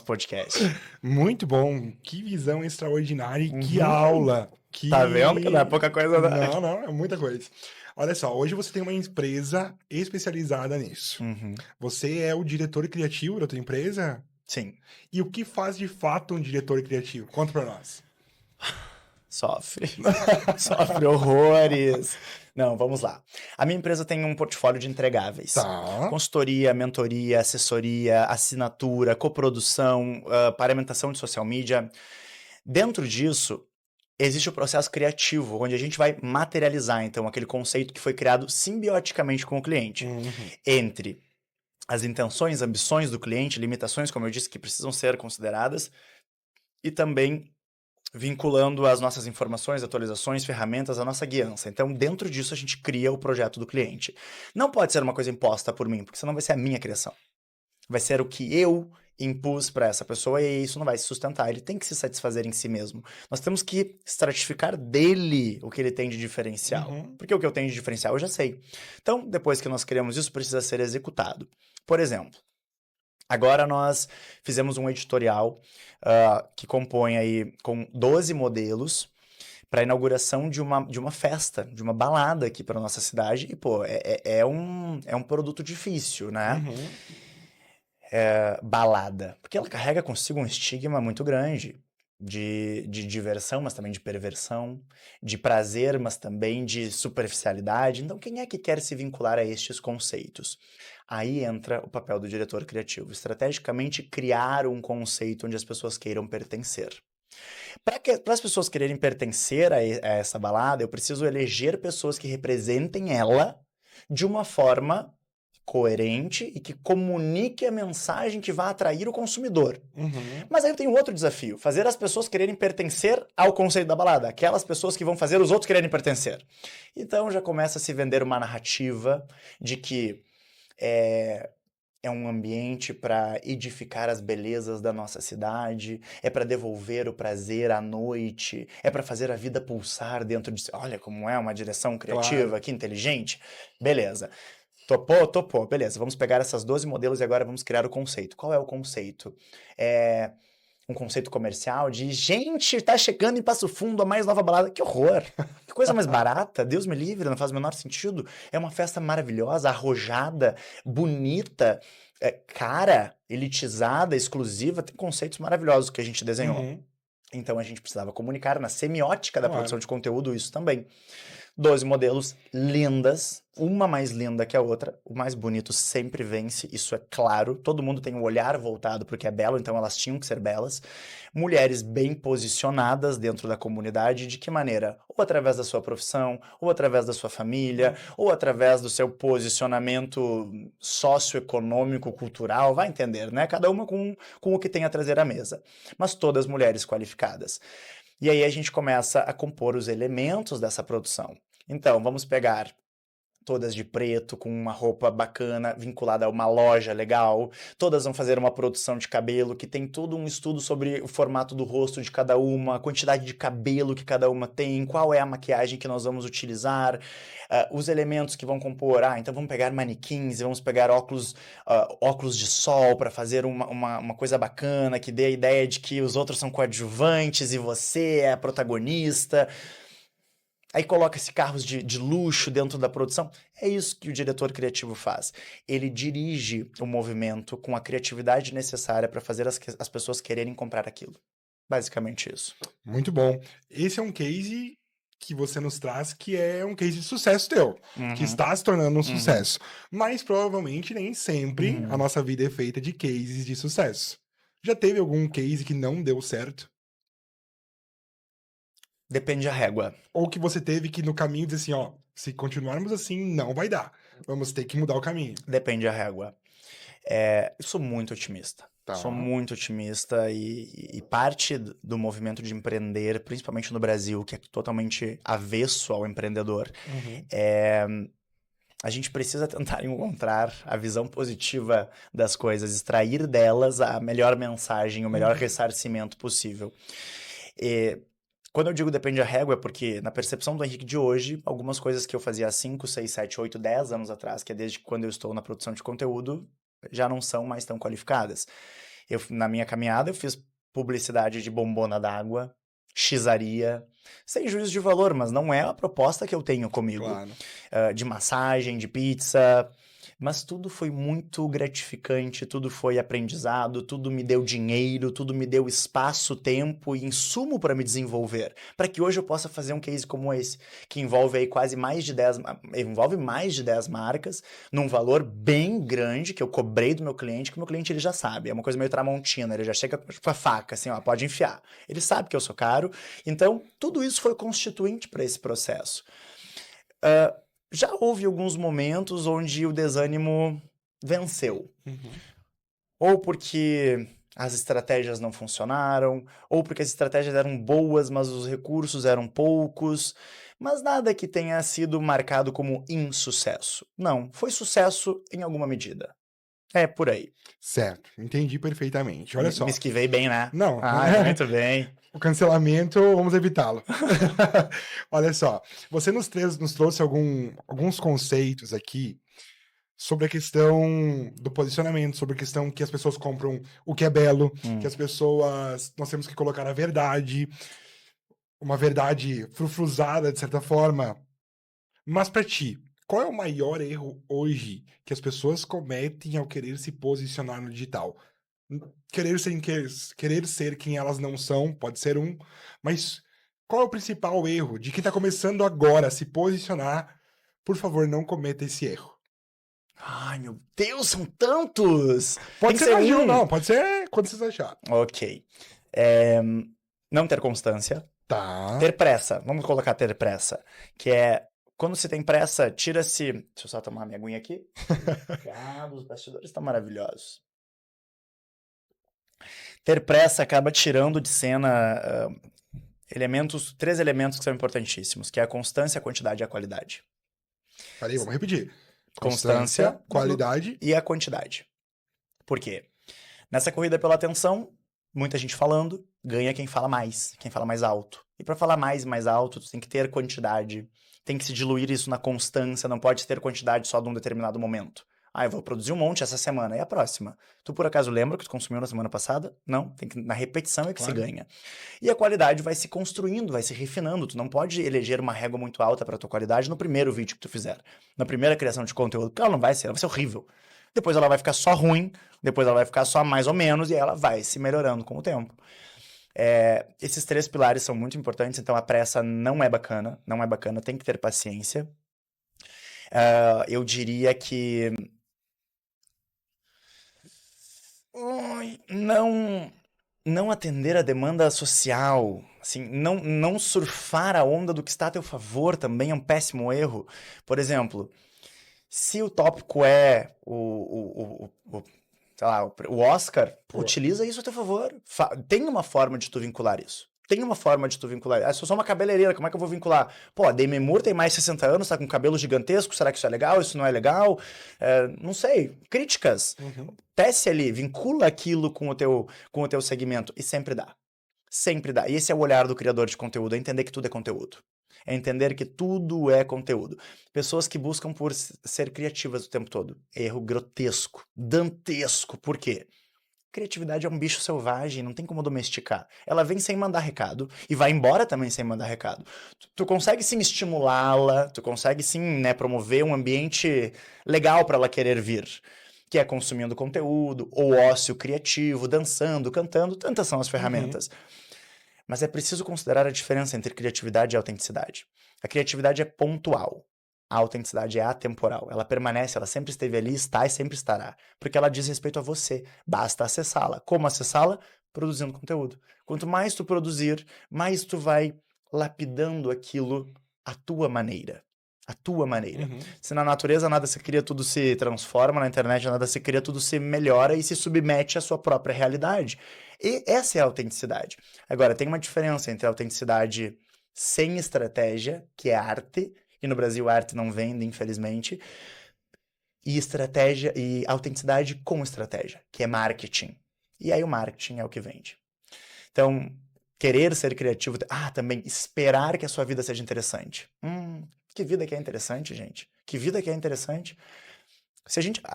podcast. Muito bom. Que visão extraordinária e que aula. Tá vendo que não é pouca coisa, né? Não, é muita coisa. Olha só, hoje você tem uma empresa especializada nisso. Você é o diretor criativo da tua empresa? Sim. E o que faz de fato um diretor criativo? Conta pra nós. Sofre horrores. Não, vamos lá. A minha empresa tem um portfólio de entregáveis. Tá. Consultoria, mentoria, assessoria, assinatura, coprodução, paramentação de social media. Dentro disso, existe o processo criativo, onde a gente vai materializar, então, aquele conceito que foi criado simbioticamente com o cliente. Entre as intenções, ambições do cliente, limitações, como eu disse, que precisam ser consideradas, e também vinculando as nossas informações, atualizações, ferramentas, a nossa guiança. Então, dentro disso, a gente cria o projeto do cliente. Não pode ser uma coisa imposta por mim, porque senão vai ser a minha criação. Vai ser o que eu impus para essa pessoa e isso não vai se sustentar. Ele tem que se satisfazer em si mesmo. Nós temos que estratificar dele o que ele tem de diferencial. Uhum. Porque o que eu tenho de diferencial eu já sei. Então, depois que nós criamos isso, precisa ser executado. Por exemplo, agora nós fizemos um editorial que compõe aí com 12 modelos para a inauguração de uma festa, de uma balada aqui para nossa cidade. E, pô, é um produto difícil, né? Uhum. Balada. Porque ela carrega consigo um estigma muito grande de diversão, mas também de perversão, de prazer, mas também de superficialidade. Então, quem é que quer se vincular a estes conceitos? Aí entra o papel do diretor criativo, estrategicamente criar um conceito onde as pessoas queiram pertencer. Para as pessoas quererem pertencer a essa balada, eu preciso eleger pessoas que representem ela de uma forma coerente e que comunique a mensagem que vai atrair o consumidor. Uhum. Mas aí eu tenho outro desafio, fazer as pessoas quererem pertencer ao conceito da balada, aquelas pessoas que vão fazer os outros quererem pertencer. Então já começa a se vender uma narrativa de que é um ambiente para edificar as belezas da nossa cidade, é para devolver o prazer à noite, é para fazer a vida pulsar dentro de si. Olha como é uma direção criativa, Claro. que inteligente. Beleza. Topou, beleza. Vamos pegar essas 12 modelos e agora vamos criar o conceito. Qual é o conceito? É um conceito comercial de gente, tá chegando em Passo Fundo, a mais nova balada. Que horror! Que coisa mais barata, Deus me livre, não faz o menor sentido. É uma festa maravilhosa, arrojada, bonita, cara, elitizada, exclusiva, tem conceitos maravilhosos que a gente desenhou. Uhum. Então a gente precisava comunicar na semiótica da Claro. produção de conteúdo isso também. 12 modelos lindas, uma mais linda que a outra. O mais bonito sempre vence, isso é claro. Todo mundo tem um olhar voltado para o que é belo, então elas tinham que ser belas. Mulheres bem posicionadas dentro da comunidade, de que maneira? Ou através da sua profissão, ou através da sua família, ou através do seu posicionamento socioeconômico, cultural, vai entender, né? Cada uma com o que tem a trazer à mesa. Mas todas mulheres qualificadas. E aí a gente começa a compor os elementos dessa produção. Então, vamos pegar todas de preto, com uma roupa bacana, vinculada a uma loja legal. Todas vão fazer uma produção de cabelo que tem todo um estudo sobre o formato do rosto de cada uma, a quantidade de cabelo que cada uma tem, qual é a maquiagem que nós vamos utilizar, os elementos que vão compor. Então vamos pegar manequins, vamos pegar óculos de sol para fazer uma coisa bacana, que dê a ideia de que os outros são coadjuvantes e você é a protagonista. Aí coloca-se carros de luxo dentro da produção. É isso que o diretor criativo faz. Ele dirige o movimento com a criatividade necessária para fazer as pessoas quererem comprar aquilo. Basicamente isso. Muito bom. Esse é um case que você nos traz que é um case de sucesso teu, que está se tornando um sucesso. Mas provavelmente nem sempre a nossa vida é feita de cases de sucesso. Já teve algum case que não deu certo? Depende da régua. Ou que você teve que no caminho dizer assim, ó, se continuarmos assim, não vai dar. Vamos ter que mudar o caminho. Depende da régua. Eu sou muito otimista. Tá. Sou muito otimista e parte do movimento de empreender, principalmente no Brasil, que é totalmente avesso ao empreendedor, a gente precisa tentar encontrar a visão positiva das coisas, extrair delas a melhor mensagem, o melhor ressarcimento possível. Quando eu digo depende da régua, é porque na percepção do Henrique de hoje, algumas coisas que eu fazia há 5, 6, 7, 8, 10 anos atrás, que é desde quando eu estou na produção de conteúdo, já não são mais tão qualificadas. Na minha caminhada, eu fiz publicidade de bombona d'água, xizaria, sem juízo de valor, mas não é a proposta que eu tenho comigo. Claro. De massagem, de pizza, mas tudo foi muito gratificante, tudo foi aprendizado, tudo me deu dinheiro, tudo me deu espaço, tempo e insumo para me desenvolver, para que hoje eu possa fazer um case como esse, que envolve aí envolve mais de 10 marcas, num valor bem grande, que eu cobrei do meu cliente, que o meu cliente ele já sabe, é uma coisa meio Tramontina, ele já chega com a faca, assim, ó, pode enfiar. Ele sabe que eu sou caro, então tudo isso foi constituinte para esse processo. Já houve alguns momentos onde o desânimo venceu. Ou porque as estratégias não funcionaram, ou porque as estratégias eram boas, mas os recursos eram poucos. Mas nada que tenha sido marcado como insucesso. Não, foi sucesso em alguma medida. É por aí. Certo, entendi perfeitamente. Olha só. Me esquivei bem, né? Não, Muito bem. o cancelamento, vamos evitá-lo. Olha só, você nos trouxe alguns conceitos aqui sobre a questão do posicionamento, sobre a questão que as pessoas compram o que é belo, que as pessoas, nós temos que colocar a verdade, uma verdade frufruzada, de certa forma. Mas pra ti, qual é o maior erro hoje que as pessoas cometem ao querer se posicionar no digital? Querer ser quem elas não são, pode ser um, mas qual é o principal erro de quem tá começando agora a se posicionar? Por favor, não cometa esse erro. Ai, meu Deus, são tantos! Tem Pode que ser ser mais de um, um. não, pode ser quando vocês acharem. Ok. Não ter constância. Tá. Ter pressa. Vamos colocar ter pressa. Que é, quando se tem pressa, tira-se... Deixa eu só tomar minha aguinha aqui. Os bastidores estão maravilhosos. Ter pressa acaba tirando de cena três elementos que são importantíssimos, que é a constância, a quantidade e a qualidade. Peraí, vamos repetir. Constância, qualidade e a quantidade. Por quê? Nessa corrida pela atenção, muita gente falando, ganha quem fala mais alto. E para falar mais alto, tu tem que ter quantidade, tem que se diluir isso na constância, não pode ter quantidade só de um determinado momento. Eu vou produzir um monte essa semana, e a próxima? Tu por acaso lembra que tu consumiu na semana passada? Não, na repetição é que se ganha. E a qualidade vai se construindo, vai se refinando, tu não pode eleger uma régua muito alta para tua qualidade no primeiro vídeo que tu fizer, na primeira criação de conteúdo, porque ela vai ser horrível. Depois ela vai ficar só ruim, depois ela vai ficar só mais ou menos, e aí ela vai se melhorando com o tempo. Esses três pilares são muito importantes, então a pressa não é bacana, tem que ter paciência. Eu diria que não atender a demanda social, assim, não surfar a onda do que está a teu favor também é um péssimo erro. Por exemplo, se o tópico é sei lá, o Oscar, utiliza isso a teu favor. Tem uma forma de tu vincular isso. Se eu sou uma cabeleireira, como é que eu vou vincular? Pô, a Demi Moore tem mais de 60 anos, tá com cabelo gigantesco, será que isso é legal? Isso não é legal? Não sei. Críticas. Tece ali, vincula aquilo com o teu segmento. E sempre dá. Sempre dá. E esse é o olhar do criador de conteúdo, é entender que tudo é conteúdo. É entender que tudo é conteúdo. Pessoas que buscam por ser criativas o tempo todo. Erro grotesco, dantesco. Por quê? Criatividade é um bicho selvagem, não tem como domesticar. Ela vem sem mandar recado e vai embora também sem mandar recado. Tu consegue sim estimulá-la, tu consegue sim, né, promover um ambiente legal para ela querer vir, que é consumindo conteúdo, ou ócio criativo, dançando, cantando, tantas são as ferramentas. Mas é preciso considerar a diferença entre criatividade e autenticidade. A criatividade é pontual. A autenticidade é atemporal. Ela permanece, ela sempre esteve ali, está e sempre estará. Porque ela diz respeito a você. Basta acessá-la. Como acessá-la? Produzindo conteúdo. Quanto mais tu produzir, mais tu vai lapidando aquilo à tua maneira. À tua maneira. Se na natureza nada se cria, tudo se transforma, na internet nada se cria, tudo se melhora e se submete à sua própria realidade. E essa é a autenticidade. Agora, tem uma diferença entre a autenticidade sem estratégia, que é arte, e no Brasil arte não vende, infelizmente, e estratégia e autenticidade com estratégia, que é marketing. E aí o marketing é o que vende. Então, querer ser criativo, também esperar que a sua vida seja interessante. Que vida que é interessante, gente. Que vida que é interessante.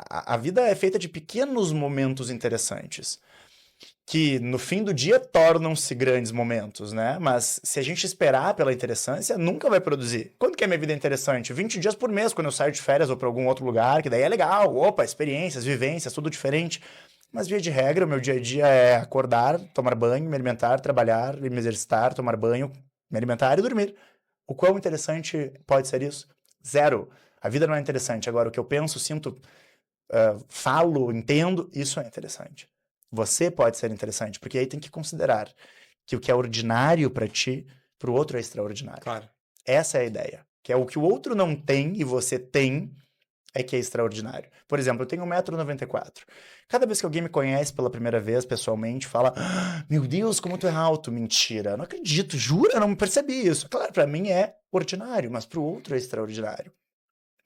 A vida é feita de pequenos momentos interessantes, que no fim do dia tornam-se grandes momentos, né? Mas se a gente esperar pela interessância, nunca vai produzir. Quando que é minha vida interessante? 20 dias por mês, quando eu saio de férias ou para algum outro lugar, que daí é legal. Opa, experiências, vivências, tudo diferente. Mas via de regra, o meu dia a dia é acordar, tomar banho, me alimentar, trabalhar, me exercitar, tomar banho, me alimentar e dormir. O quão interessante pode ser isso? Zero. A vida não é interessante. Agora, o que eu penso, sinto, falo, entendo, isso é interessante. Você pode ser interessante, porque aí tem que considerar que o que é ordinário para ti, para o outro é extraordinário. Claro. Essa é a ideia. Que é o que o outro não tem e você tem, é que é extraordinário. Por exemplo, eu tenho 1,94 m. Cada vez que alguém me conhece pela primeira vez, pessoalmente, fala: meu Deus, como tu é alto. Mentira, não acredito, jura? Não percebi isso. Claro, para mim é ordinário, mas para o outro é extraordinário.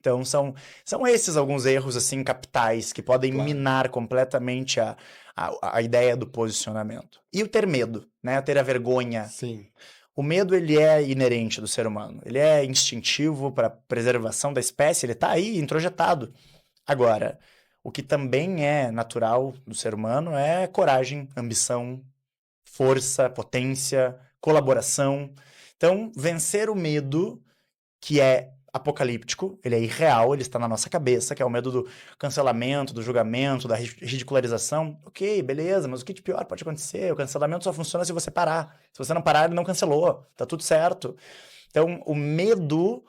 Então, são esses alguns erros, assim, capitais que podem minar completamente a ideia do posicionamento. E o ter medo, né? Ter a vergonha. Sim. O medo, ele é inerente do ser humano. Ele é instintivo para preservação da espécie, ele tá aí, introjetado. Agora, o que também é natural do ser humano é coragem, ambição, força, potência, colaboração. Então, vencer o medo, que é apocalíptico, ele é irreal, ele está na nossa cabeça, que é o medo do cancelamento, do julgamento, da ridicularização. Ok, beleza, mas o que de pior pode acontecer? O cancelamento só funciona se você parar. Se você não parar, ele não cancelou. Tá tudo certo. Então, o medo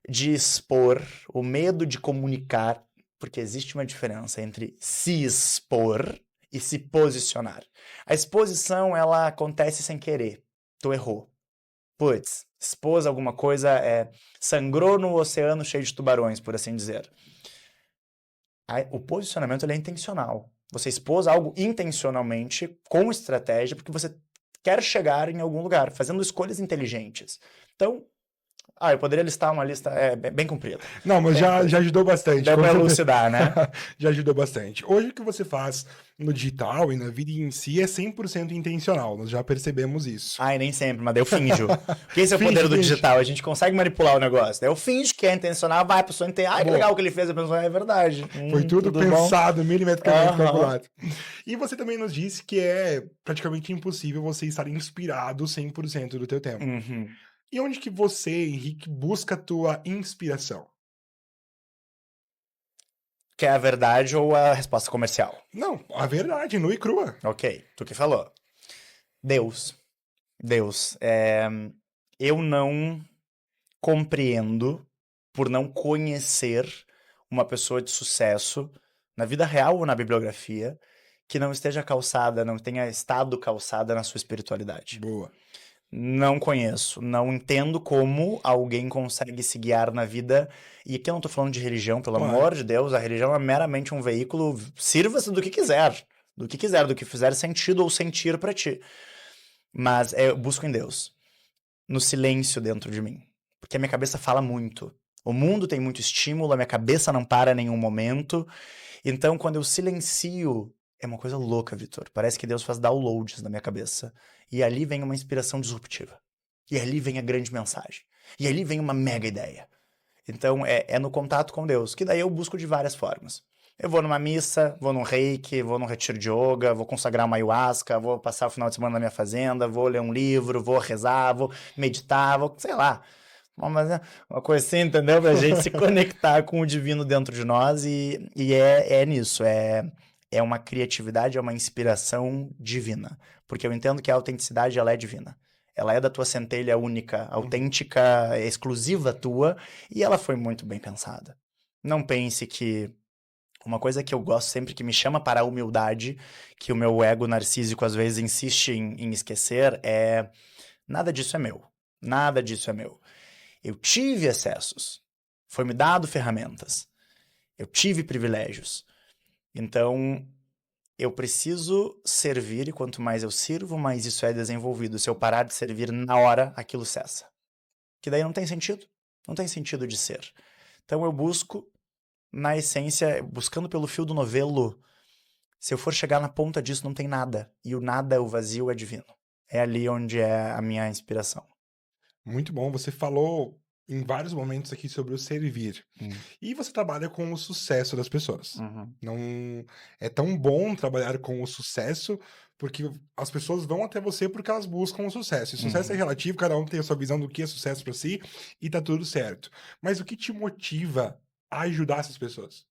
de expor, o medo de comunicar, porque existe uma diferença entre se expor e se posicionar. A exposição, ela acontece sem querer. Tu errou. Putz, expôs alguma coisa, sangrou no oceano cheio de tubarões, por assim dizer. O posicionamento, ele é intencional. Você expôs algo intencionalmente, com estratégia, porque você quer chegar em algum lugar, fazendo escolhas inteligentes. Então, eu poderia listar uma lista bem comprida. Não, mas já ajudou bastante. Deu pra elucidar, né? Já ajudou bastante. Hoje o que você faz no digital e na vida em si é 100% intencional. Nós já percebemos isso. Ai, nem sempre, mas daí eu finjo. Porque esse é o poder do digital. A gente consegue manipular o negócio. Daí eu finjo que é intencional, vai, a pessoa entende. Ai, que legal o que ele fez. A pessoa, é verdade. Foi tudo pensado, milimetricamente calculado. E você também nos disse que é praticamente impossível você estar inspirado 100% do teu tempo. Uhum. E onde que você, Henrique, busca a tua inspiração? Quer a verdade ou a resposta comercial? Não, a verdade, nua e crua. Ok, tu que falou. Deus. Eu não compreendo, por não conhecer uma pessoa de sucesso, na vida real ou na bibliografia, que não esteja calçada, não tenha estado calçada na sua espiritualidade. Boa. Não conheço, não entendo como alguém consegue se guiar na vida. E aqui eu não tô falando de religião, pelo amor de Deus, a religião é meramente um veículo, sirva-se do que quiser, do que fizer sentido ou sentir pra ti. Mas eu busco em Deus, no silêncio dentro de mim, porque a minha cabeça fala muito. O mundo tem muito estímulo, a minha cabeça não para em nenhum momento. Então, quando eu silencio, é uma coisa louca, Vitor. Parece que Deus faz downloads na minha cabeça. E ali vem uma inspiração disruptiva. E ali vem a grande mensagem. E ali vem uma mega ideia. Então, é no contato com Deus, que daí eu busco de várias formas. Eu vou numa missa, vou num reiki, vou num retiro de yoga, vou consagrar uma ayahuasca, vou passar o final de semana na minha fazenda, vou ler um livro, vou rezar, vou meditar, vou, sei lá. Uma coisa assim, entendeu? Pra gente se conectar com o divino dentro de nós e é nisso, é uma criatividade, é uma inspiração divina. Porque eu entendo que a autenticidade, ela é divina. Ela é da tua centelha única, autêntica, exclusiva tua, e ela foi muito bem pensada. Não pense que... Uma coisa que eu gosto sempre, que me chama para a humildade, que o meu ego narcísico às vezes insiste em esquecer, nada disso é meu. Nada disso é meu. Eu tive acessos. Foi-me dado ferramentas. Eu tive privilégios. Então, eu preciso servir, e quanto mais eu sirvo, mais isso é desenvolvido. Se eu parar de servir na hora, aquilo cessa. Que daí não tem sentido. Não tem sentido de ser. Então, eu busco, na essência, buscando pelo fio do novelo. Se eu for chegar na ponta disso, não tem nada. E o nada, o vazio, é divino. É ali onde é a minha inspiração. Muito bom. Você falou em vários momentos aqui sobre o servir. E você trabalha com o sucesso das pessoas. Não é tão bom trabalhar com o sucesso, porque as pessoas vão até você porque elas buscam o sucesso. E sucesso é relativo, cada um tem a sua visão do que é sucesso para si e tá tudo certo. Mas o que te motiva a ajudar essas pessoas?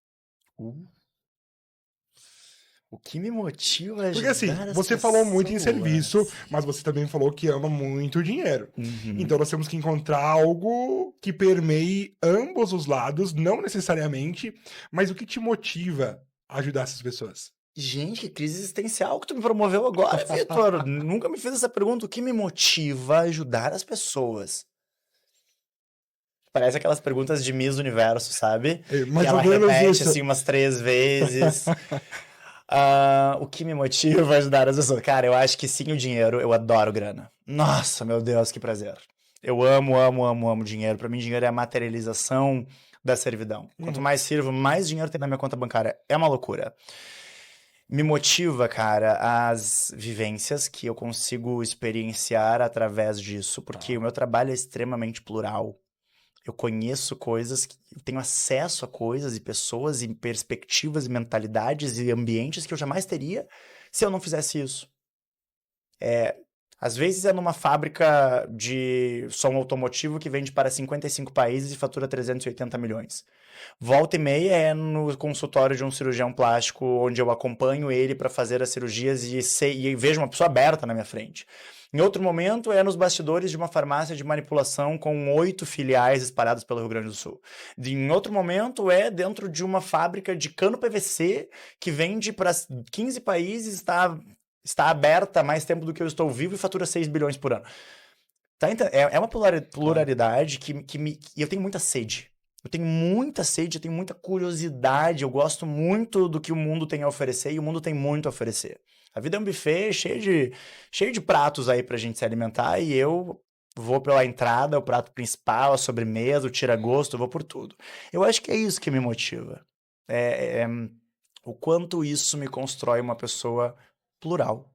O que me motiva a ajudar Porque assim, as você falou muito em pessoas? serviço, mas você também falou que ama muito dinheiro. Então nós temos que encontrar algo que permeie ambos os lados, não necessariamente, mas o que te motiva a ajudar essas pessoas? Gente, que crise existencial que tu me promoveu agora, Vitor. Nunca me fez essa pergunta. O que me motiva a ajudar as pessoas? Parece aquelas perguntas de Miss Universo, sabe? Mais que ela ou menos repete isso. assim umas 3 vezes. O que me motiva a ajudar as pessoas? Cara, eu acho que sim, o dinheiro. Eu adoro grana. Nossa, meu Deus, que prazer. Eu amo dinheiro. Pra mim, dinheiro é a materialização da servidão. Quanto Uhum. mais sirvo, mais dinheiro tem na minha conta bancária. É uma loucura. Me motiva, cara, as vivências que eu consigo experienciar através disso, porque o meu trabalho é extremamente plural. Eu conheço coisas, eu tenho acesso a coisas e pessoas e perspectivas e mentalidades e ambientes que eu jamais teria se eu não fizesse isso. Às vezes é numa fábrica de som automotivo que vende para 55 países e fatura 380 milhões. Volta e meia é no consultório de um cirurgião plástico, onde eu acompanho ele para fazer as cirurgias e vejo uma pessoa aberta na minha frente. Em outro momento é nos bastidores de uma farmácia de manipulação com 8 filiais espalhadas pelo Rio Grande do Sul. Em outro momento é dentro de uma fábrica de cano PVC que vende para 15 países, está aberta há mais tempo do que eu estou vivo e fatura 6 bilhões por ano. É uma pluralidade que eu tenho muita sede. Eu tenho muita sede, eu tenho muita curiosidade, eu gosto muito do que o mundo tem a oferecer e o mundo tem muito a oferecer. A vida é um buffet cheio de pratos aí pra gente se alimentar e eu vou pela entrada, o prato principal, a sobremesa, o tira-gosto, eu vou por tudo. Eu acho que é isso que me motiva. O quanto isso me constrói uma pessoa plural.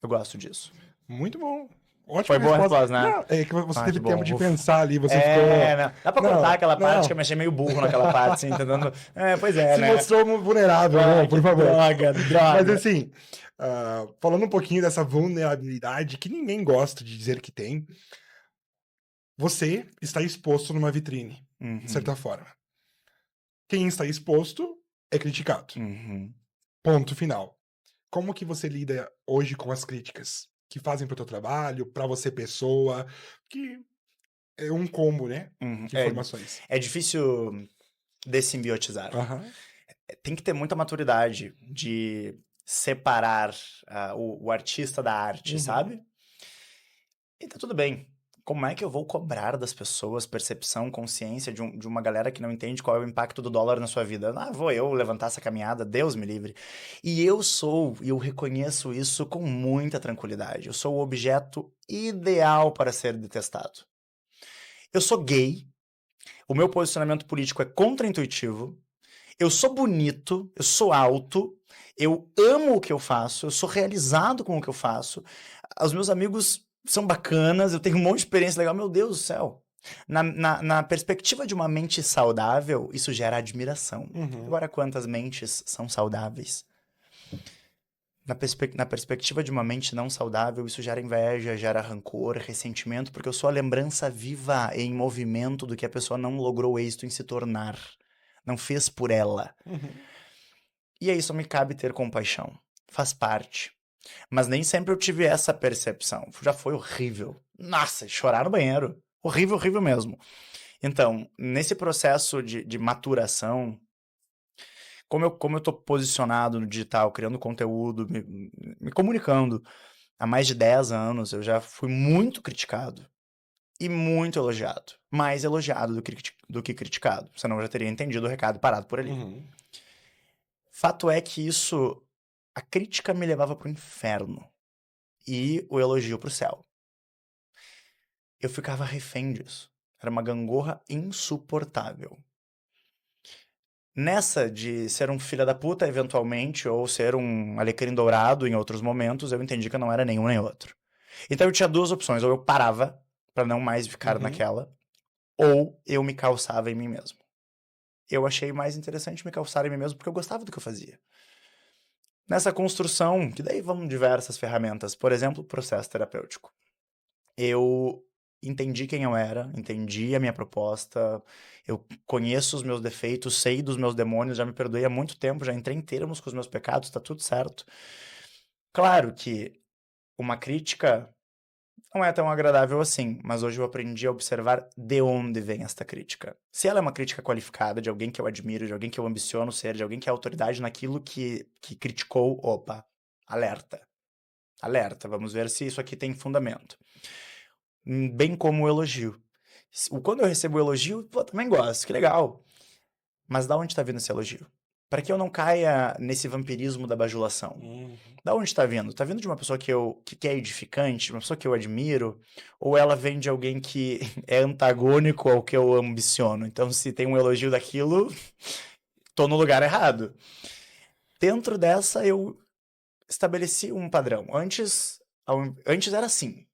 Eu gosto disso. Muito bom. Ótima Foi boa a resposta. resposta, né? Não, é que você Ah, teve que tempo bom. de Ufa. pensar ali, você ficou. Não. Dá pra Não, cortar aquela parte não. que eu me achei meio burro naquela parte, assim, tentando... Pois é, Se né? mostrou vulnerável, não, por favor. Droga. Mas assim, falando um pouquinho dessa vulnerabilidade que ninguém gosta de dizer que tem, você está exposto numa vitrine, de certa forma. Quem está exposto é criticado. Ponto final. Como que você lida hoje com as críticas que fazem pro teu trabalho, pra você pessoa, que é um combo, né, de informações. É difícil dessimbiotizaram. Aham. Tem que ter muita maturidade de separar o artista da arte, sabe? E tá tudo bem. Como é que eu vou cobrar das pessoas percepção, consciência de uma galera que não entende qual é o impacto do dólar na sua vida? Ah, vou eu levantar essa caminhada, Deus me livre. E eu reconheço isso com muita tranquilidade. Eu sou o objeto ideal para ser detestado. Eu sou gay, o meu posicionamento político é contraintuitivo, eu sou bonito, eu sou alto, eu amo o que eu faço, eu sou realizado com o que eu faço, os meus amigos são bacanas, eu tenho um monte de experiência legal, meu Deus do céu. Na perspectiva de uma mente saudável, isso gera admiração. Agora, quantas mentes são saudáveis? Na perspectiva de uma mente não saudável, isso gera inveja, gera rancor, ressentimento, porque eu sou a lembrança viva em movimento do que a pessoa não logrou êxito em se tornar. Não fez por ela. E aí só me cabe ter compaixão. Faz parte. Mas nem sempre eu tive essa percepção. Já foi horrível. Nossa, chorar no banheiro. Horrível, horrível mesmo. Então, nesse processo de maturação, como eu tô posicionado no digital, criando conteúdo, me comunicando há mais de 10 anos, eu já fui muito criticado e muito elogiado. Mais elogiado do que criticado. Senão eu já teria entendido o recado e parado por ali. Fato é que a crítica me levava pro inferno e o elogio pro céu. Eu ficava refém disso. Era uma gangorra insuportável. Nessa de ser um filho da puta, eventualmente, ou ser um alecrim dourado em outros momentos, eu entendi que eu não era nenhum nem outro. Então eu tinha duas opções. Ou eu parava, pra não mais ficar naquela, ou eu me calçava em mim mesmo. Eu achei mais interessante me calçar em mim mesmo porque eu gostava do que eu fazia. Nessa construção, que daí vão diversas ferramentas, por exemplo, processo terapêutico. Eu entendi quem eu era, entendi a minha proposta, eu conheço os meus defeitos, sei dos meus demônios, já me perdoei há muito tempo, já entrei em termos com os meus pecados, tá tudo certo. Claro que uma crítica não é tão agradável assim, mas hoje eu aprendi a observar de onde vem esta crítica. Se ela é uma crítica qualificada, de alguém que eu admiro, de alguém que eu ambiciono ser, de alguém que é autoridade naquilo que criticou, opa, alerta. Alerta, vamos ver se isso aqui tem fundamento. Bem como o elogio. Quando eu recebo o elogio, pô, também gosto, que legal. Mas da onde tá vindo esse elogio? para que eu não caia nesse vampirismo da bajulação. Da onde tá vindo? Tá vindo de uma pessoa que é edificante, de uma pessoa que eu admiro, ou ela vem de alguém que é antagônico ao que eu ambiciono? Então, se tem um elogio daquilo, tô no lugar errado. Dentro dessa, eu estabeleci um padrão. Antes era assim.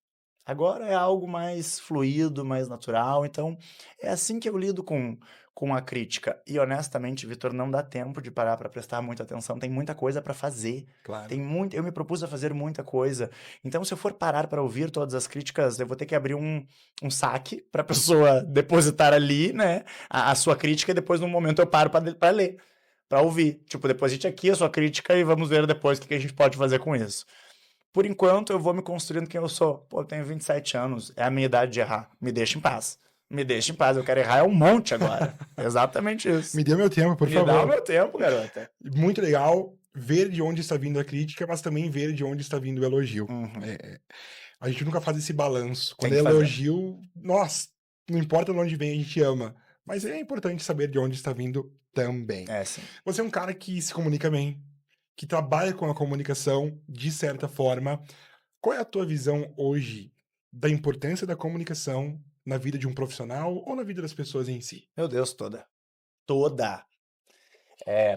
Agora é algo mais fluido, mais natural. Então, é assim que eu lido com a crítica. E, honestamente, Vitor, não dá tempo de parar para prestar muita atenção. Tem muita coisa para fazer. Claro. Eu me propus a fazer muita coisa. Então, se eu for parar para ouvir todas as críticas, eu vou ter que abrir um saque para a pessoa depositar ali, né, a sua crítica, e depois, num momento, eu paro para ler, para ouvir. Tipo, deposite aqui a sua crítica e vamos ver depois o que a gente pode fazer com isso. Por enquanto, eu vou me construindo quem eu sou. Pô, eu tenho 27 anos, é a minha idade de errar. Me deixa em paz. Me deixa em paz, eu quero errar um monte agora. Exatamente isso. Me dê meu tempo, por Me favor. dá o meu tempo, garota. Muito legal ver de onde está vindo a crítica, mas também ver de onde está vindo o elogio. A gente nunca faz esse balanço. Quando é elogio, nossa, não importa de onde vem, a gente ama. Mas é importante saber de onde está vindo também. Sim. Você é um cara que se comunica bem, que trabalha com a comunicação de certa forma. Qual é a tua visão hoje da importância da comunicação na vida de um profissional ou na vida das pessoas em si? Meu Deus, toda. Toda.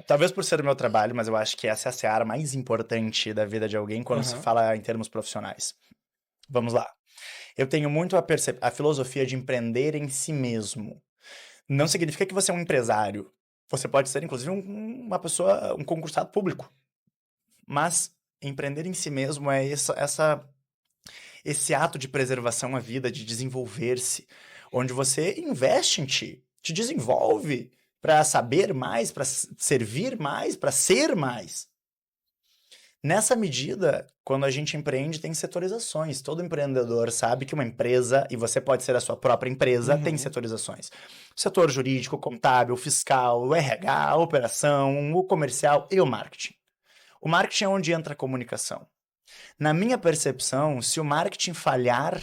Talvez por ser o meu trabalho, mas eu acho que essa é a seara mais importante da vida de alguém quando se fala em termos profissionais. Vamos lá. Eu tenho muito a filosofia de empreender em si mesmo. Não significa que você é um empresário. Você pode ser, inclusive, uma pessoa, um concursado público. Mas empreender em si mesmo é esse ato de preservação à vida, de desenvolver-se, onde você investe em ti, te desenvolve para saber mais, para servir mais, para ser mais. Nessa medida, quando a gente empreende, tem setorizações. Todo empreendedor sabe que uma empresa, e você pode ser a sua própria empresa, tem setorizações. O setor jurídico, contábil, fiscal, o RH, a operação, o comercial e o marketing. O marketing é onde entra a comunicação. Na minha percepção, se o marketing falhar,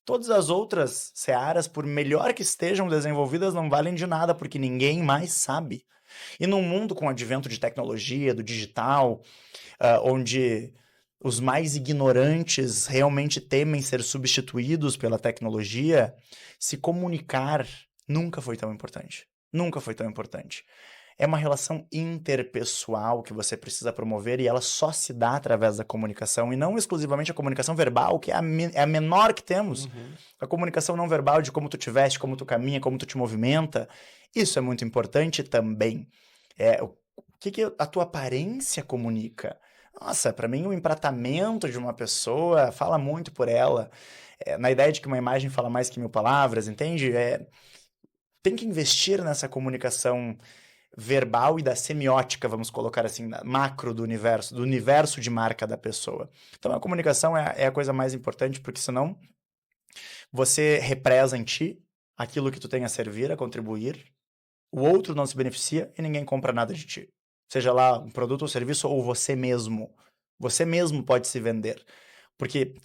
todas as outras searas, por melhor que estejam desenvolvidas, não valem de nada, porque ninguém mais sabe. E num mundo com o advento de tecnologia, do digital, onde os mais ignorantes realmente temem ser substituídos pela tecnologia, se comunicar nunca foi tão importante. Nunca foi tão importante. É uma relação interpessoal que você precisa promover e ela só se dá através da comunicação e não exclusivamente a comunicação verbal, que é a menor que temos. A comunicação não verbal de como tu te veste, como tu caminha, como tu te movimenta, isso é muito importante também. O que a tua aparência comunica? Nossa, para mim o empratamento de uma pessoa fala muito por ela. Na ideia de que uma imagem fala mais que 1000 palavras, entende? Tem que investir nessa comunicação verbal e da semiótica, vamos colocar assim, macro do universo de marca da pessoa. Então a comunicação é a coisa mais importante, porque senão você represa em ti aquilo que tu tem a servir, a contribuir, o outro não se beneficia e ninguém compra nada de ti. Seja lá um produto ou serviço ou você mesmo. Você mesmo pode se vender. Porque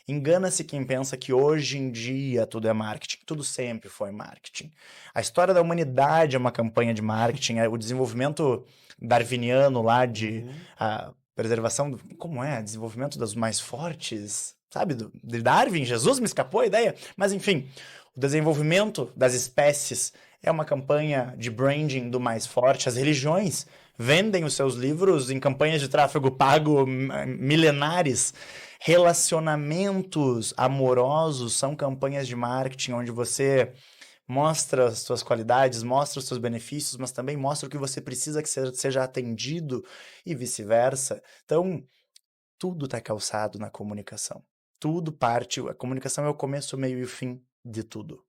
engana-se quem pensa que hoje em dia tudo é marketing. Tudo sempre foi marketing. A história da humanidade é uma campanha de marketing. O desenvolvimento darwiniano lá de a preservação... Como é? Desenvolvimento dos mais fortes... Sabe? De Darwin, Jesus, me escapou a ideia. Mas, enfim, o desenvolvimento das espécies é uma campanha de branding do mais forte. As religiões vendem os seus livros em campanhas de tráfego pago milenares. Relacionamentos amorosos são campanhas de marketing onde você mostra as suas qualidades, mostra os seus benefícios, mas também mostra o que você precisa que seja atendido e vice-versa. Então, tudo está calçado na comunicação. Tudo parte, a comunicação é o começo, o meio e o fim de tudo.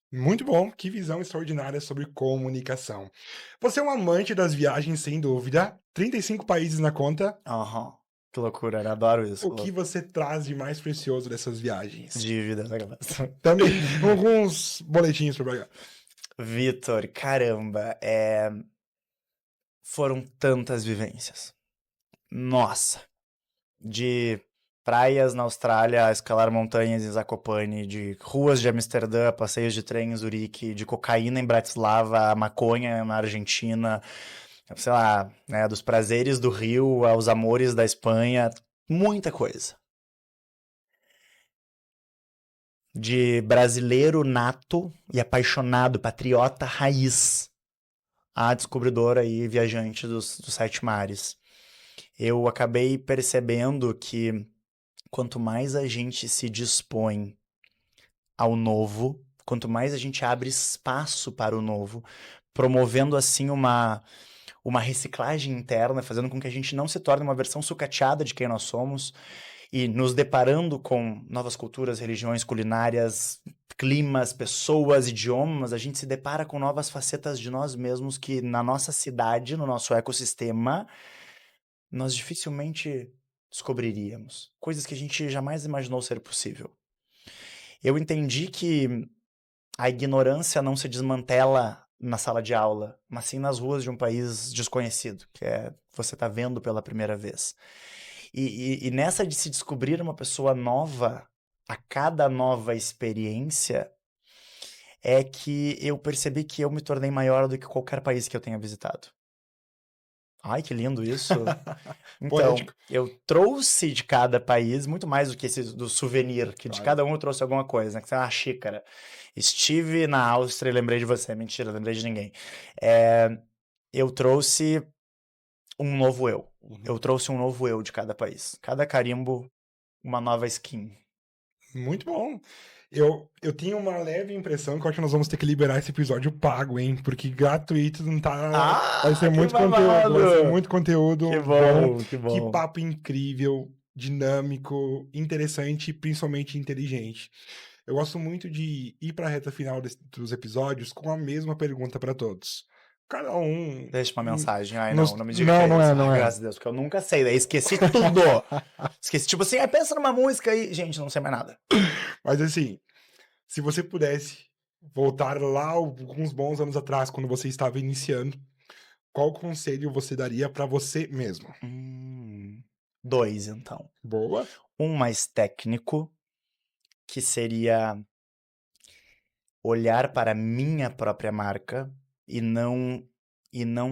Muito bom, que visão extraordinária sobre comunicação. Você é um amante das viagens, sem dúvida. 35 países na conta. Que loucura, eu adoro isso. O que você traz de mais precioso dessas viagens? Dívida, Também, alguns boletinhos para pagar. Vitor, caramba, foram tantas vivências. Nossa, de praias na Austrália, a escalar montanhas em Zakopane, de ruas de Amsterdã, passeios de trem em Zurique, de cocaína em Bratislava, maconha na Argentina, sei lá, né, dos prazeres do Rio aos amores da Espanha, muita coisa. De brasileiro nato e apaixonado, patriota raiz, a descobridora e viajante dos 7 mares. Eu acabei percebendo que quanto mais a gente se dispõe ao novo, quanto mais a gente abre espaço para o novo, promovendo assim uma reciclagem interna, fazendo com que a gente não se torne uma versão sucateada de quem nós somos, e nos deparando com novas culturas, religiões, culinárias, climas, pessoas, idiomas, a gente se depara com novas facetas de nós mesmos que na nossa cidade, no nosso ecossistema, nós dificilmente descobriríamos. Coisas que a gente jamais imaginou ser possível. Eu entendi que a ignorância não se desmantela na sala de aula, mas sim nas ruas de um país desconhecido, que é você tá vendo pela primeira vez. E nessa de se descobrir uma pessoa nova, a cada nova experiência, é que eu percebi que eu me tornei maior do que qualquer país que eu tenha visitado. Ai, que lindo isso! Então, Poético. eu trouxe de cada país muito mais do que esse do souvenir, que de Claro. cada um eu trouxe alguma coisa, né? Que é uma xícara. Estive na Áustria e lembrei de você. Mentira, lembrei de ninguém. Eu trouxe um novo eu. Eu trouxe um novo eu de cada país. Cada carimbo, uma nova skin. Muito bom. Eu tenho uma leve impressão que eu acho que nós vamos ter que liberar esse episódio pago, hein? Porque gratuito não tá. Vai ser que muito babado! conteúdo. Vai ser muito conteúdo Que bom. bom, que Que bom. papo incrível, dinâmico, interessante e principalmente inteligente. Eu gosto muito de ir para a reta final dos episódios com a mesma pergunta para todos. Cada um. Deixa uma mensagem. Ai, nos- não me diga que é não isso. é, não Ai, é. graças a Deus, porque eu nunca sei. Daí esqueci tudo. Esqueci, tipo assim, pensa numa música aí. Gente, não sei mais nada. Mas assim, se você pudesse voltar lá alguns bons anos atrás, quando você estava iniciando, qual conselho você daria para você mesmo? 2, então. Boa. Um mais técnico, que seria olhar para a minha própria marca e não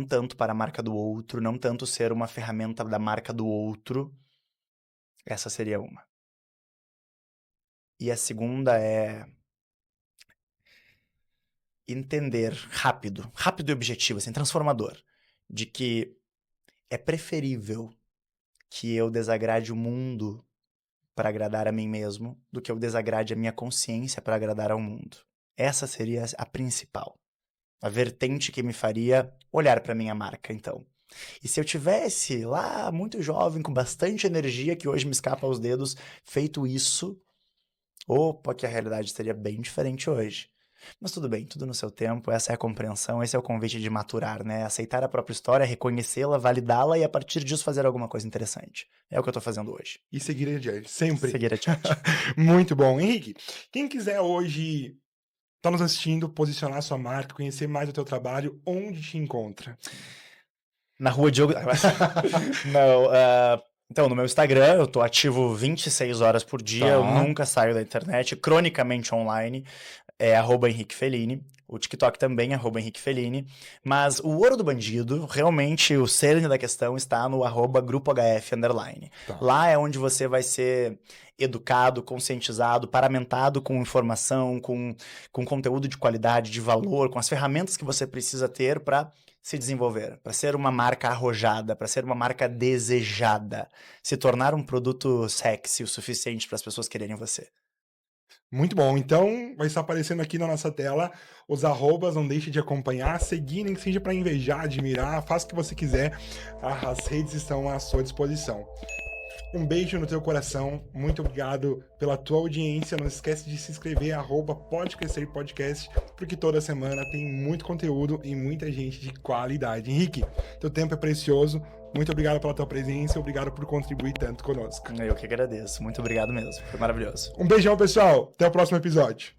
tanto para a marca do outro, não tanto ser uma ferramenta da marca do outro. Essa seria uma. E a segunda é entender rápido e objetivo, assim, transformador, de que é preferível que eu desagrade o mundo para agradar a mim mesmo do que eu desagrade a minha consciência para agradar ao mundo. Essa seria a principal. A vertente que me faria olhar para minha marca, então. E se eu tivesse lá, muito jovem, com bastante energia, que hoje me escapa aos dedos, feito isso, opa, que a realidade seria bem diferente hoje. Mas tudo bem, tudo no seu tempo, essa é a compreensão, esse é o convite de maturar, né? Aceitar a própria história, reconhecê-la, validá-la e a partir disso fazer alguma coisa interessante. É o que eu tô fazendo hoje. E seguir adiante, sempre. Seguir adiante. Muito bom. Henrique, quem quiser hoje tá nos assistindo, posicionar sua marca, conhecer mais o teu trabalho, onde te encontra? Na rua Diogo... Não, então, no meu Instagram, eu tô ativo 26 horas por dia, eu nunca saio da internet, cronicamente online, é @Henrique Fellini. O TikTok também é @Henrique Fellini. Mas o ouro do bandido, realmente, o cerne da questão está no @GrupoHF_. Tá. Lá é onde você vai ser educado, conscientizado, paramentado com informação, com conteúdo de qualidade, de valor, com as ferramentas que você precisa ter para se desenvolver, para ser uma marca arrojada, para ser uma marca desejada, se tornar um produto sexy o suficiente para as pessoas quererem você. Muito bom. Então, vai estar aparecendo aqui na nossa tela os arrobas, não deixe de acompanhar, seguir, nem que seja para invejar, admirar, faça o que você quiser. As redes estão à sua disposição. Um beijo no teu coração, muito obrigado pela tua audiência, não esquece de se inscrever, @Pode Crescer Podcast, porque toda semana tem muito conteúdo e muita gente de qualidade. Henrique, teu tempo é precioso, muito obrigado pela tua presença, obrigado por contribuir tanto conosco. Eu que agradeço, muito obrigado mesmo, foi maravilhoso. Um beijão, pessoal, até o próximo episódio.